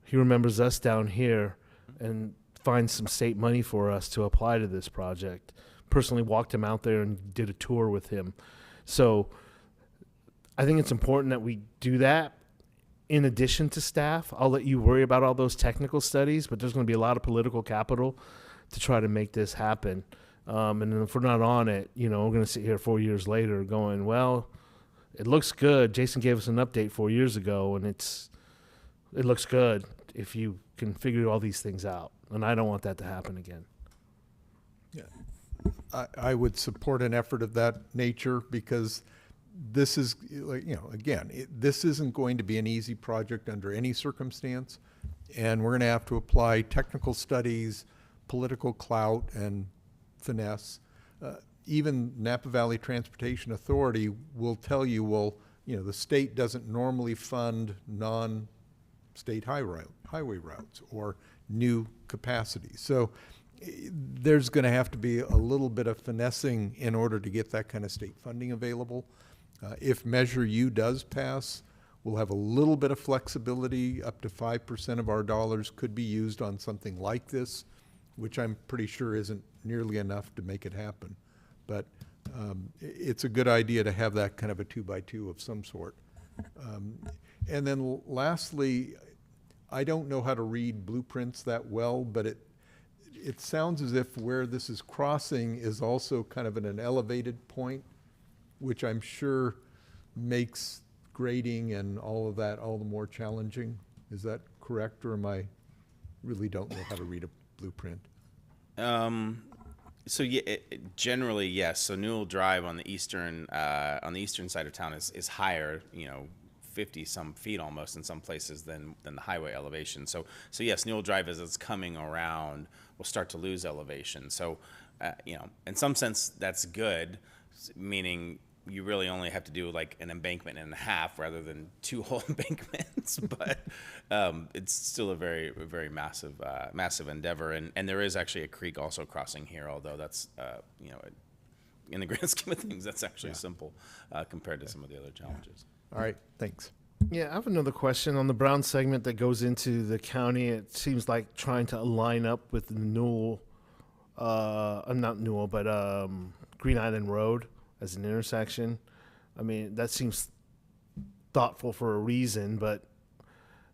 he remembers us down here and find some state money for us to apply to this project. Personally walked him out there and did a tour with him. So I think it's important that we do that in addition to staff. I'll let you worry about all those technical studies, but there's going to be a lot of political capital to try to make this happen. And then if we're not on it, we're going to sit here 4 years later going, well, it looks good. Jason gave us an update 4 years ago, and it looks good if you can figure all these things out. And I don't want that to happen again. Yeah. I would support an effort of that nature, because this is, this isn't going to be an easy project under any circumstance. And we're going to have to apply technical studies, political clout, and finesse. Even Napa Valley Transportation Authority will tell you, well, the state doesn't normally fund non-state highway routes or new capacity. So there's going to have to be a little bit of finessing in order to get that kind of state funding available. If Measure U does pass, we'll have a little bit of flexibility. Up to 5% of our dollars could be used on something like this. which I'm pretty sure isn't nearly enough to make it happen. But it's a good idea to have that kind of a 2x2 of some sort. And then lastly, I don't know how to read blueprints that well, but it sounds as if where this is crossing is also kind of in an elevated point, which I'm sure makes grading and all of that all the more challenging. Is that correct, or really don't know how to read a blueprint? So yeah, generally yes. So Newell Drive on the eastern side of town is higher, 50 some feet almost in some places than the highway elevation. So yes, Newell Drive as it's coming around will start to lose elevation. So in some sense that's good, meaning you really only have to do like an embankment and a half rather than 2 whole embankments. But it's still a very, very massive endeavor. And there is actually a creek also crossing here, although that's, in the grand scheme of things, that's actually simple compared to some of the other challenges. All right, thanks. Yeah, I have another question on the Brown segment that goes into the county. It seems like trying to line up with the Newell, not Newell, but Green Island Road as an intersection. I mean, that seems thoughtful for a reason,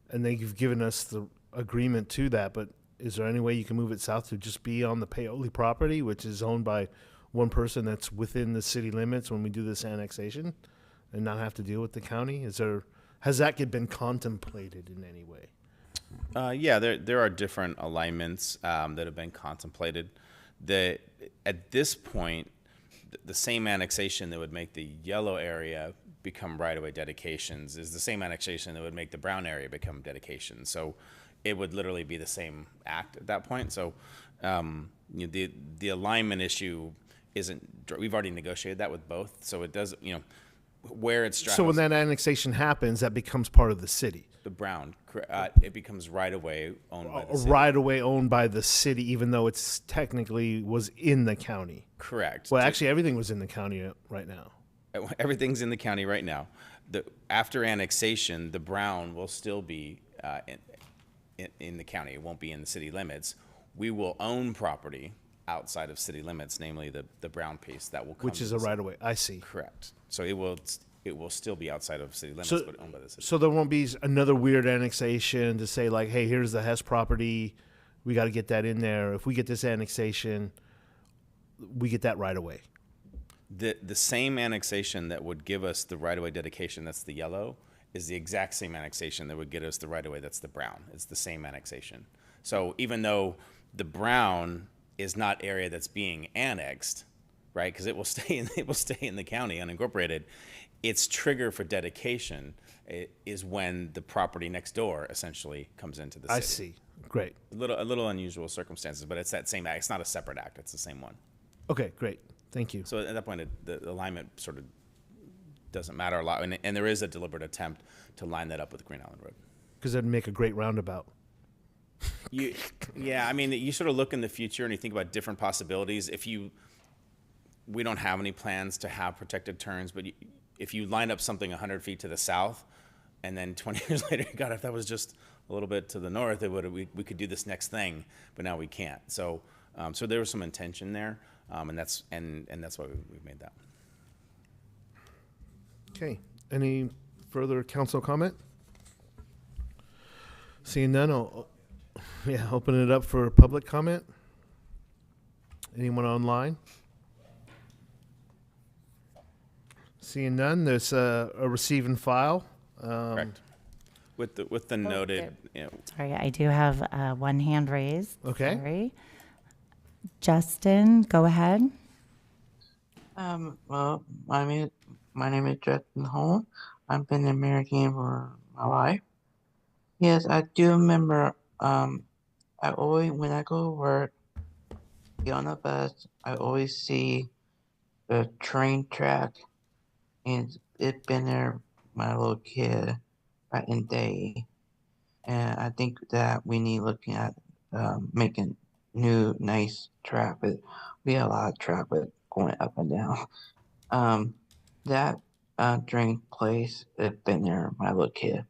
and they've given us the agreement to that, but is there any way you can move it south to just be on the Paoli property, which is owned by one person that's within the city limits when we do this annexation, and not have to deal with the county? Has that been contemplated in any way? Yeah, there are different alignments that have been contemplated. At this point, the same annexation that would make the yellow area become right-of-way dedications is the same annexation that would make the brown area become dedications. So it would literally be the same act at that point. So the alignment issue isn't. We've already negotiated that with both, so it does. Where it straddles. So when that annexation happens, that becomes part of the city. The brown, it becomes right-of-way owned by the city. Right-of-way owned by the city, even though it's technically was in the county. Correct. Well, actually, everything was in the county right now. Everything's in the county right now. After annexation, the brown will still be in the county. It won't be in the city limits. We will own property outside of city limits, namely the brown piece that will come. Which is a right-of-way. I see. Correct. So it will still be outside of city limits, but owned by the city. So there won't be another weird annexation to say like, hey, here's the Hess property. We got to get that in there. If we get this annexation, we get that right away. The same annexation that would give us the right-of-way dedication, that's the yellow, is the exact same annexation that would get us the right-of-way, that's the brown. It's the same annexation. So even though the brown is not area that's being annexed, right? Because it will stay in the county unincorporated. Its trigger for dedication is when the property next door essentially comes into the city. I see. Great. A little unusual circumstances, but it's that same act. It's not a separate act. It's the same one. Okay, great. Thank you. So at that point, the alignment sort of doesn't matter a lot, and there is a deliberate attempt to line that up with Green Island Road. Because that'd make a great roundabout. Yeah, I mean, you sort of look in the future and you think about different possibilities. We don't have any plans to have protected turns, but if you line up something 100 feet to the south, and then 20 years later, God, if that was just a little bit to the north, we could do this next thing, but now we can't. So there was some intention there, and that's why we've made that. Okay. Any further council comment? Seeing none, I'll open it up for public comment. Anyone online? Seeing none, there's a receive and file. Correct. With the noted, Sorry, I do have one hand raised. Okay. Sorry. Justin, go ahead. Well, my name is Justin Holm. I've been in American for my life. Yes, I do remember. I always, when I go to work, get on the bus, I always see the train track, and it's been there when I was a little kid back in the day. And I think that we need looking at making new, nice traffic. We have a lot of traffic going up and down. That train place, it's been there when I was a kid.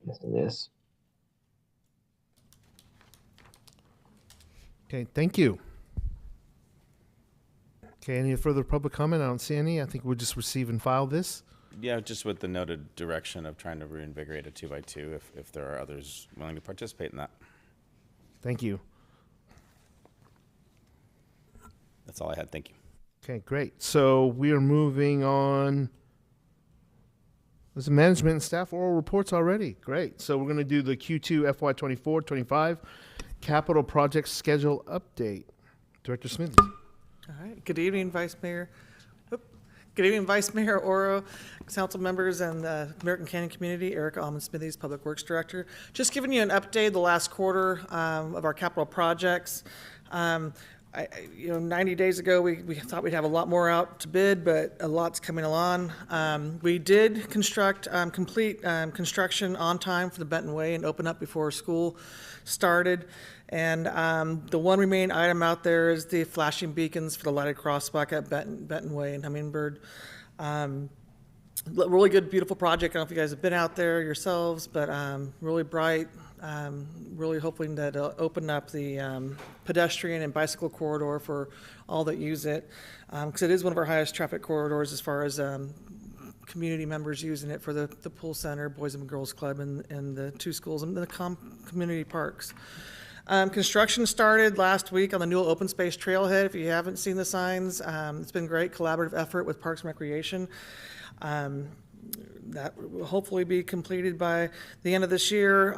Yes, it is. Okay, thank you. Okay, any further public comment? I don't see any. I think we'll just receive and file this. Yeah, just with the noted direction of trying to reinvigorate a 2x2 if there are others willing to participate in that. Thank you. That's all I had. Thank you. Okay, great. So we are moving on. There's management and staff oral reports already. Great. So we're going to do the Q2 FY24-25 capital project schedule update. Director Smith. All right. Good evening, Vice Mayor. Good evening, Vice Mayor Oro, council members, and the American Canyon community. Erica Almond-Smithies, Public Works Director. Just giving you an update the last quarter of our capital projects. 90 days ago, we thought we'd have a lot more out to bid, but a lot's coming along. We did complete construction on time for the Benton Way and open up before school started. And the one remaining item out there is the flashing beacons for the lighted crosswalk at Benton Way and Hummingbird. Really good, beautiful project. I don't know if you guys have been out there yourselves, but really bright. Really hoping that it'll open up the pedestrian and bicycle corridor for all that use it, because it is one of our highest traffic corridors as far as community members using it for the pool center, Boys and Girls Club, and the two schools and the community parks. Construction started last week on the Newell Open Space Trailhead. If you haven't seen the signs, it's been a great collaborative effort with Parks and Recreation. That will hopefully be completed by the end of this year,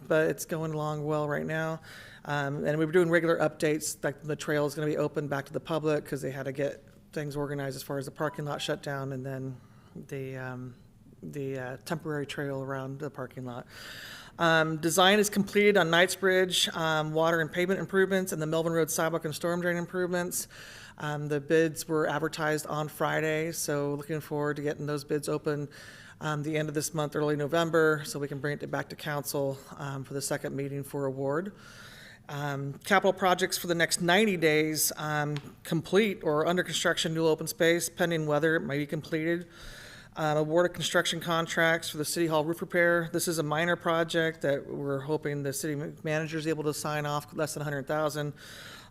but it's going along well right now. And we were doing regular updates, like the trail is going to be open back to the public because they had to get things organized as far as the parking lot shut down and then the temporary trail around the parking lot. Design is completed on Knightsbridge, water and pavement improvements, and the Melvin Road sidewalk and storm drain improvements. The bids were advertised on Friday, so looking forward to getting those bids open the end of this month, early November, so we can bring it back to council for the second meeting for award. Capital projects for the next 90 days, complete or under construction, new open space, pending weather, it may be completed. Awarded construction contracts for the City Hall roof repair. This is a minor project that we're hoping the city manager is able to sign off, less than $100,000.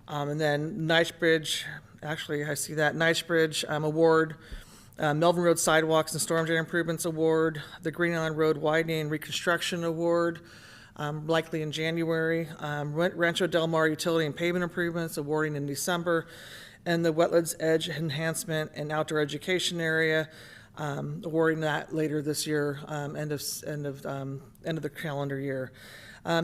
And then Knightsbridge, actually I see that, Knightsbridge award, Melvin Road sidewalks and storm drain improvements award, the Green Island Road widening and reconstruction award, likely in January, Rancho Del Mar utility and pavement improvements awarding in December, and the Wetlands Edge enhancement and outdoor education area, awarding that later this year, end of the calendar year.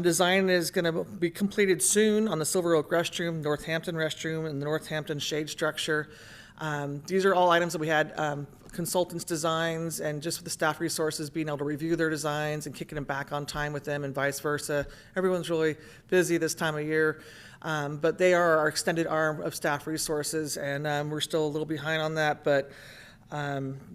Design is going to be completed soon on the Silver Oak restroom, Northampton restroom, and the Northampton shade structure. These are all items that we had consultants' designs, and just with the staff resources, being able to review their designs and kicking them back on time with them and vice versa. Everyone's really busy this time of year, but they are our extended arm of staff resources, and we're still a little behind on that, but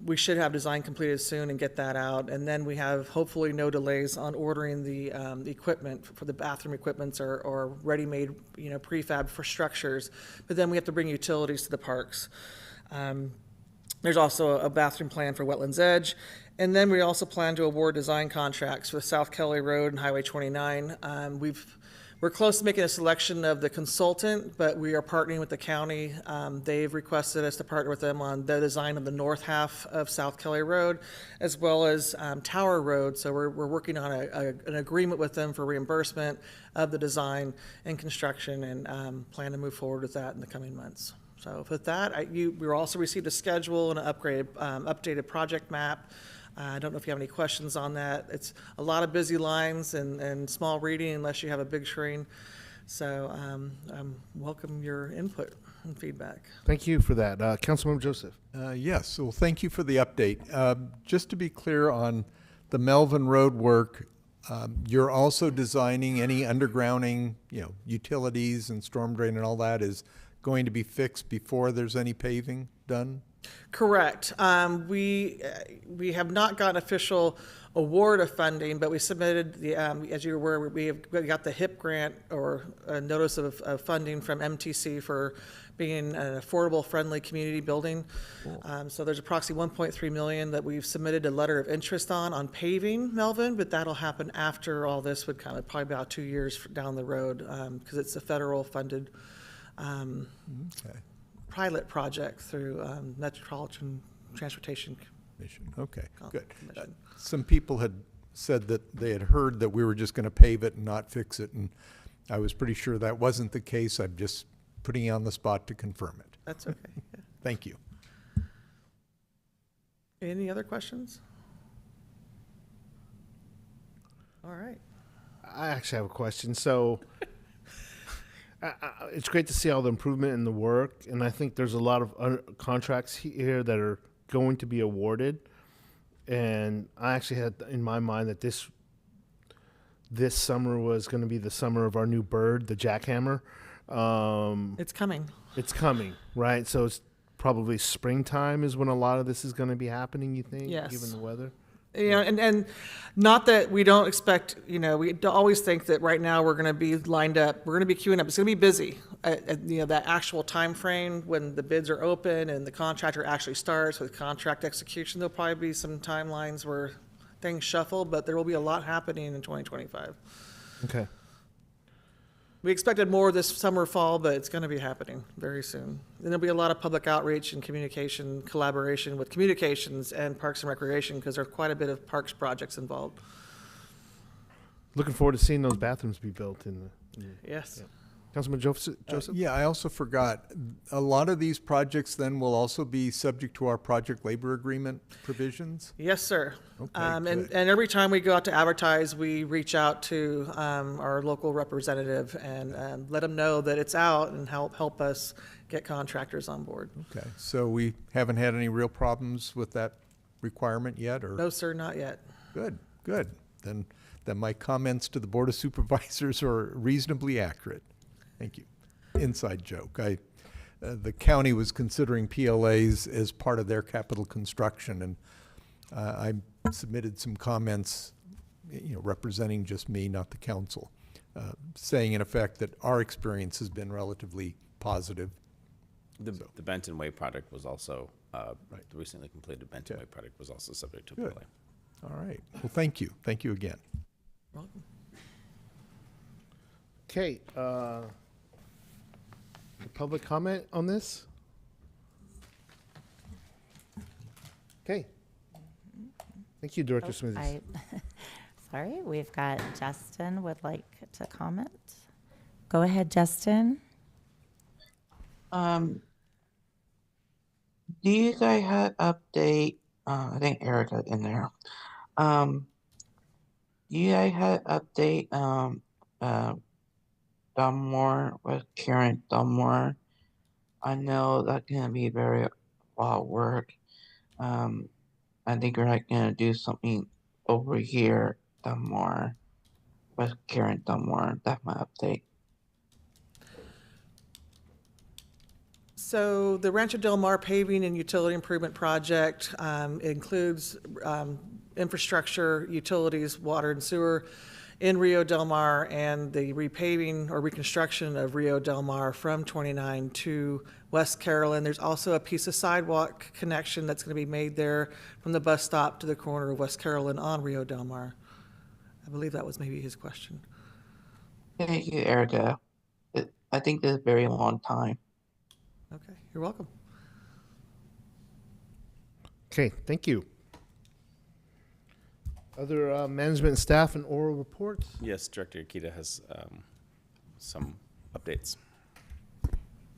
we should have design completed soon and get that out. And then we have hopefully no delays on ordering the equipment for the bathroom equipments or ready-made, prefab for structures. But then we have to bring utilities to the parks. There's also a bathroom plan for Wetlands Edge. And then we also plan to award design contracts for South Kelly Road and Highway 29. We're close to making a selection of the consultant, but we are partnering with the county. They've requested us to partner with them on the design of the north half of South Kelly Road, as well as Tower Road. So we're working on an agreement with them for reimbursement of the design and construction, and plan to move forward with that in the coming months. So with that, we also received a schedule and an updated project map. I don't know if you have any questions on that. It's a lot of busy lines and small reading unless you have a big screen. So welcome your input and feedback. Thank you for that. Councilmember Joseph. Yes, well, thank you for the update. Just to be clear on the Melvin Road work, you're also designing any undergrounding, utilities and storm drain and all that is going to be fixed before there's any paving done? Correct. We have not gotten official award of funding, but we submitted the, as you're aware, we got the HIP grant or a notice of funding from MTC for being an affordable, friendly community building. So there's approximately 1.3 million that we've submitted a letter of interest on paving Melvin, but that'll happen after all this would kind of probably about 2 years down the road, because it's a federal funded pilot project through Metropolitan Transportation. Okay, good. Commission. Some people had said that they had heard that we were just going to pave it and not fix it, and I was pretty sure that wasn't the case. I'm just putting you on the spot to confirm it. That's okay. Yeah. Thank you. Any other questions? All right. I actually have a question. So it's great to see all the improvement in the work, and I think there's a lot of contracts here that are going to be awarded. And I actually had in my mind that this summer was going to be the summer of our new bird, the jackhammer. It's coming. It's coming, right? So it's probably springtime is when a lot of this is going to be happening, you think, Yes. given the weather? You know, and not that we don't expect, you know, we always think that right now we're going to be lined up, we're going to be queuing up, it's going to be busy. You know, that actual time frame when the bids are open and the contractor actually starts with contract execution, there'll probably be some timelines where things shuffle, but there will be a lot happening in 2025. Okay. We expected more this summer, fall, but it's going to be happening very soon. And there'll be a lot of public outreach and communication, collaboration with communications and Parks and Recreation, because there are quite a bit of parks projects involved. Looking forward to seeing those bathrooms be built in the Yes. Yeah. Councilman Joseph? Yeah, I also forgot, a lot of these projects then will also be subject to our project labor agreement provisions? Yes, sir. Okay, And good. every time we go out to advertise, we reach out to our local representative and let them know that it's out and help us get contractors on board. Okay, so we haven't had any real problems with that requirement yet, or? No, sir, not yet. Good, good. Then my comments to the Board of Supervisors are reasonably accurate. Thank you. Inside joke. The county was considering PLAs as part of their capital construction, and I submitted some comments, you know, representing just me, not the council, saying in effect that our experience has been relatively positive. The Benton Way project was also, the recently completed Benton Way project was also subject to Good. PLA. All right. Well, thank you. Thank you again. Welcome. Okay. Public comment on this? Okay. Thank you, Director Smithies. Sorry, we've got Justin would like to comment. Go ahead, Justin. Do you guys have update? I think Erica in there. Do you guys have update? Dunmore with Karen Dunmore. I know that's gonna be very lot of work. I think we're like gonna do something over here, Dunmore, with Karen Dunmore. That's my update. So the Rancho Del Mar paving and utility improvement project includes infrastructure, utilities, water and sewer in Rio Del Mar, and the repaving or reconstruction of Rio Del Mar from 29 to West Carolyn. There's also a piece of sidewalk connection that's going to be made there from the bus stop to the corner of West Carolyn on Rio Del Mar. I believe that was maybe his question. Thank you, Erica. I think this is a very long time. Okay, you're welcome. Okay, thank you. Other management and staff and oral reports? Yes, Director Akita has some updates.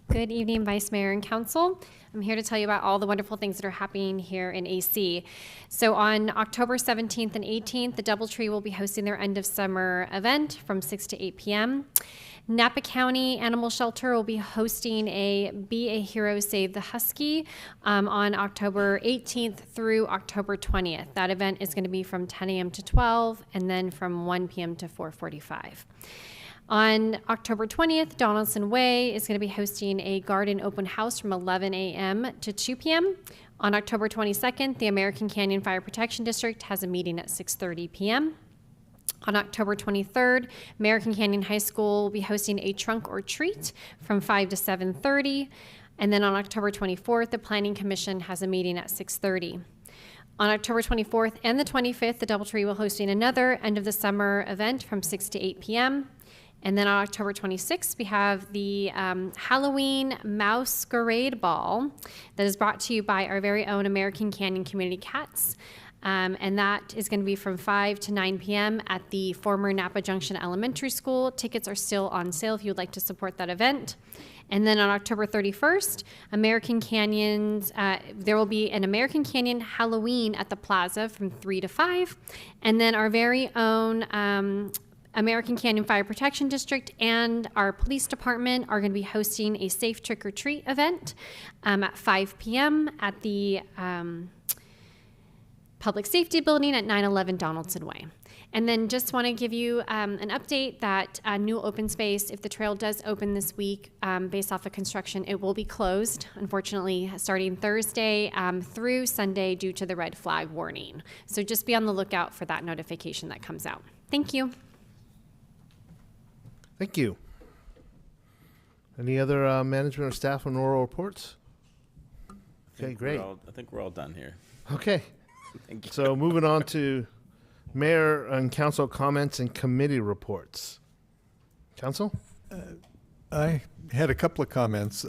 Good evening, Vice Mayor and Council. I'm here to tell you about all the wonderful things that are happening here in AC. So on October 17th and 18th, the Doubletree will be hosting their end of summer event from 6 to 8 p.m. Napa County Animal Shelter will be hosting a Be a Hero, Save the Husky on October 18th through October 20th. That event is going to be from 10 a.m. to 12 and then from 1 p.m. to 4:45. On October 20th, Donaldson Way is going to be hosting a garden open house from 11 a.m. to 2 p.m. On October 22nd, the American Canyon Fire Protection District has a meeting at 6:30 p.m. On October 23rd, American Canyon High School will be hosting a trunk or treat from 5 to 7:30. And then on October 24th, the Planning Commission has a meeting at 6:30. On October 24th and the 25th, the DoubleTree will be hosting another end of the summer event from 6 to 8 p.m. And then on October 26th, we have the Halloween Mouse-Garade Ball that is brought to you by our very own American Canyon Community Cats. And that is going to be from 5 to 9 p.m. at the former Napa Junction Elementary School. Tickets are still on sale if you would like to support that event. And then on October 31st, American Canyons, there will be an American Canyon Halloween at the Plaza from 3 to 5. And then our very own American Canyon Fire Protection District and our police department are going to be hosting a safe trick-or-treat event at 5 p.m. at the Public Safety Building at 911 Donaldson Way. And then just want to give you an update that new open space, if the trail does open this week, based off of construction, it will be closed, unfortunately, starting Thursday through Sunday due to the red flag warning. So just be on the lookout for that notification that comes out. Thank you. Thank you. Any other management or staff and oral reports? Okay, great. I think we're all done here. Okay. Thank you. So moving on to mayor and council comments and committee reports. Council? I had a couple of comments.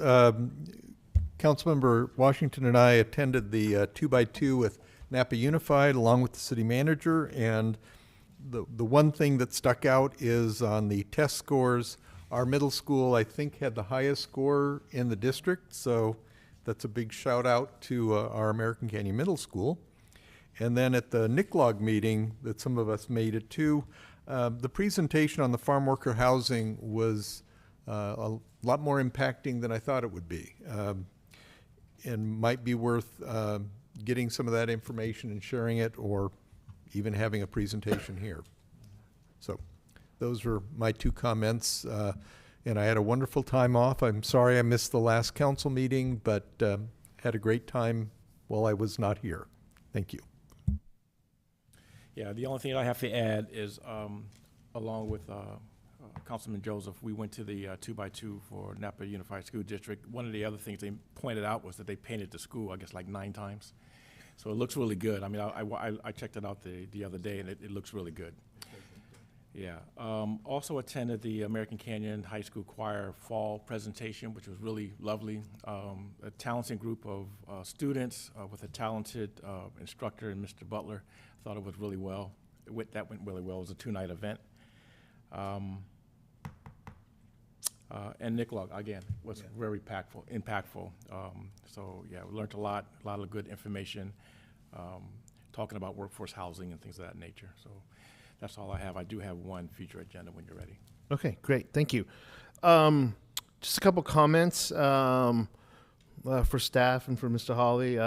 Councilmember Washington and I attended the 2x2 with Napa Unified along with the city manager, and the one thing that stuck out is on the test scores, our middle school, I think, had the highest score in the district, so that's a big shout out to our American Canyon Middle School. And then at the NICLOG meeting that some of us made it to, the presentation on the farm worker housing was a lot more impacting than I thought it would be, and might be worth getting some of that information and sharing it, or even having a presentation here. So those were my two comments, and I had a wonderful time off. I'm sorry I missed the last council meeting, but had a great time while I was not here. Thank you. Yeah, the only thing I have to add is, along with Councilman Joseph, we went to the 2x2 for Napa Unified School District. One of the other things they pointed out was that they painted the school, I guess, like 9 times. So it looks really good. I mean, I checked it out the other day, and it looks really good. Yeah. Also attended the American Canyon High School Choir fall presentation, which was really lovely. A talented group of students with a talented instructor, and Mr. Butler. Thought it was really well. That went really well. It was a 2-night event. And NICLOG, again, was very impactful. So yeah, we learned a lot of good information, talking about workforce housing and things of that nature. So that's all I have. I do have one future agenda when you're ready. Okay, great. Thank you. Just a couple comments for staff and for Mr. Hawley.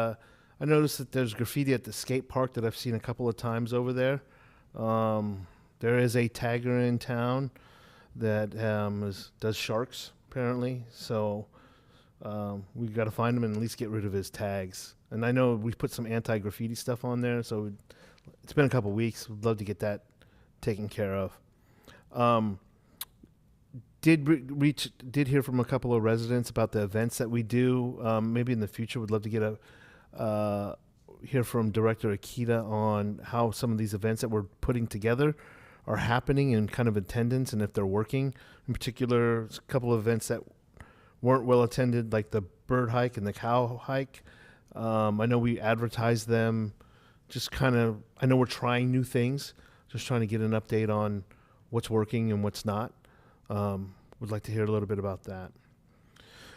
I noticed that there's graffiti at the skate park that I've seen a couple of times over there. There is a tagger in town that does sharks, apparently. So we got to find him and at least get rid of his tags. And I know we put some anti-graffiti stuff on there, so it's been a couple weeks. We'd love to get that taken care of. Did hear from a couple of residents about the events that we do. Maybe in the future, would love to get hear from Director Akita on how some of these events that we're putting together are happening and kind of attendance and if they're working. In particular, a couple of events that weren't well attended, like the bird hike and the cow hike. I know we advertised them. Just kind of, I know we're trying new things. Just trying to get an update on what's working and what's not. Would like to hear a little bit about that.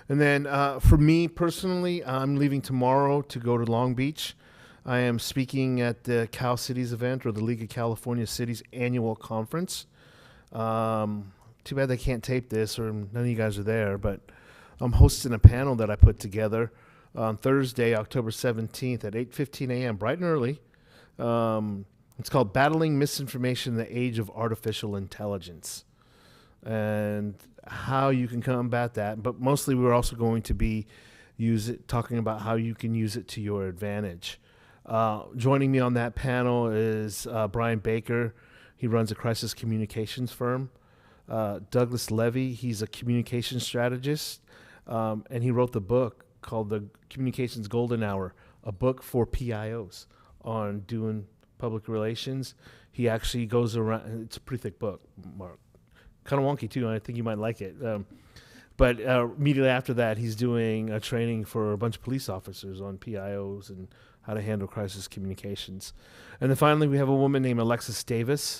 And then for me personally, I'm leaving tomorrow to go to Long Beach. I am speaking at the Cal Cities event, or the League of California Cities annual conference. Too bad they can't tape this, or none of you guys are there, but I'm hosting a panel that I put together on Thursday, October 17th at 8:15 a.m., bright and early. It's called Battling Misinformation in the Age of Artificial Intelligence, and how you can combat that. But mostly we're also going to be talking about how you can use it to your advantage. Joining me on that panel is Brian Baker. He runs a crisis communications firm. Douglas Levy, he's a communications strategist, and he wrote the book called The Communications Golden Hour, a book for PIOs on doing public relations. He actually goes around, it's a pretty thick book, Mark. Kind of wonky too, and I think you might like it. But immediately after that, he's doing a training for a bunch of police officers on PIOs and how to handle crisis communications. And then finally, we have a woman named Alexis Davis.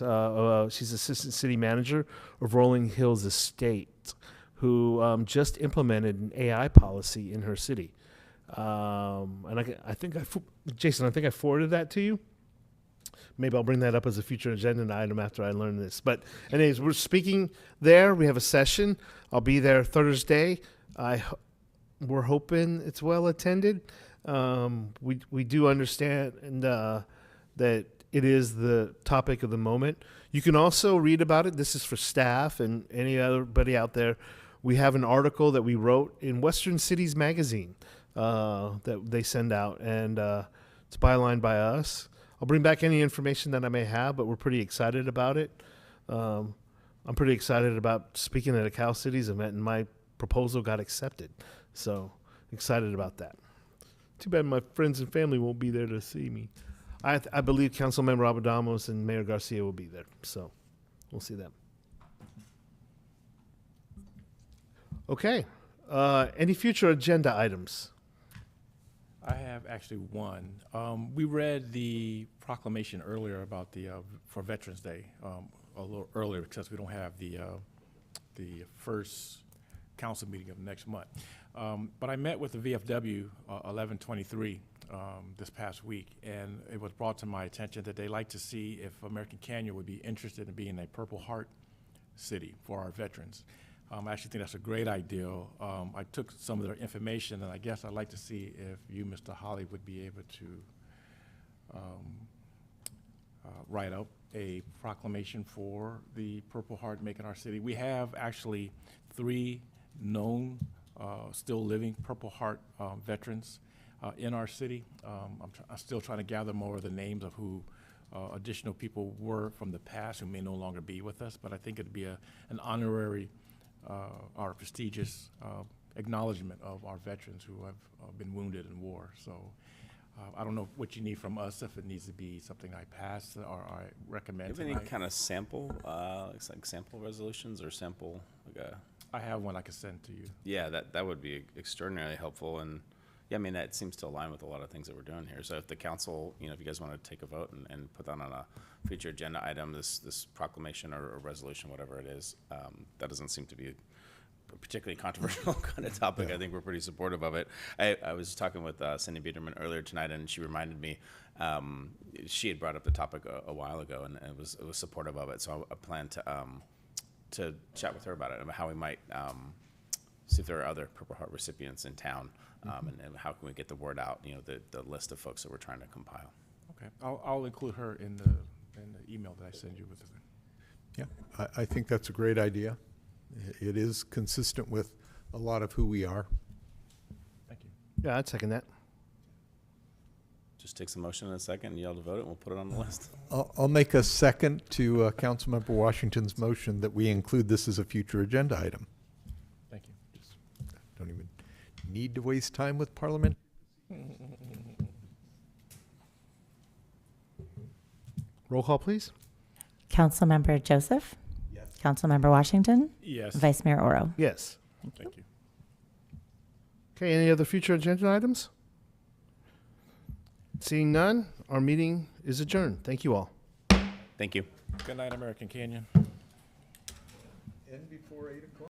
She's assistant city manager of Rolling Hills Estate, who just implemented an AI policy in her city. And I think Jason, I think I forwarded that to you. Maybe I'll bring that up as a future agenda item after I learn this. But anyways, we're speaking there. We have a session. I'll be there Thursday. We're hoping it's well attended. We do understand that it is the topic of the moment. You can also read about it. This is for staff and anybody out there. We have an article that we wrote in Western Cities Magazine that they send out, and it's bylined by us. I'll bring back any information that I may have, but we're pretty excited about it. I'm pretty excited about speaking at a Cal Cities event, and my proposal got accepted. So excited about that. Too bad my friends and family won't be there to see me. I believe Councilmember Abadamos and Mayor Garcia will be there, so we'll see them. Okay. Any future agenda items? I have actually one. We read the proclamation earlier about for Veterans Day a little earlier because we don't have the first council meeting of next month. But I met with the VFW 1123 this past week, and it was brought to my attention that they like to see if American Canyon would be interested in being a Purple Heart city for our veterans. I actually think that's a great idea. I took some of their information, and I guess I'd like to see if you, Mr. Holly, would be able to write up a proclamation for the Purple Heart making our city. We have actually 3 known, still living Purple Heart veterans in our city. I'm still trying to gather more of the names of who additional people were from the past who may no longer be with us, but I think it'd be an honorary our prestigious acknowledgement of our veterans who have been wounded in war. So I don't know what you need from us, if it needs to be something I pass or I recommend. Do you have any kind of sample, like sample resolutions or sample, like a? I have one I could send to you. Yeah, that would be extraordinarily helpful. And yeah, I mean, that seems to align with a lot of things that we're doing here. So if the council, if you guys want to take a vote and put that on a future agenda item, this proclamation or resolution, whatever it is, that doesn't seem to be a particularly controversial kind of topic. I think we're pretty supportive of it. I was talking with Cindy Biederman earlier tonight, and she reminded me, she had brought up the topic a while ago, and it was supportive of it. So I plan to chat with her about it, about how we might see if there are other Purple Heart recipients in town, and how can we get the word out, the list of folks that we're trying to compile. Okay, I'll include her in the email that I send you with it. Yeah, I think that's a great idea. It is consistent with a lot of who we are. Thank you. Yeah, I'd second that. Just takes a motion in a second, and you all to vote it, and we'll put it on the list. I'll make a second to Councilmember Washington's motion that we include this as a future agenda item. Thank you. Just don't even need to waste time with Parliament. Roll call, please. Councilmember Joseph? Yes. Councilmember Washington? Yes. Vice Mayor Oro? Yes. Thank you. Okay, any other future agenda items? Seeing none, our meeting is adjourned. Thank you all. Thank you. Good night, American Canyon. And before 8 o'clock.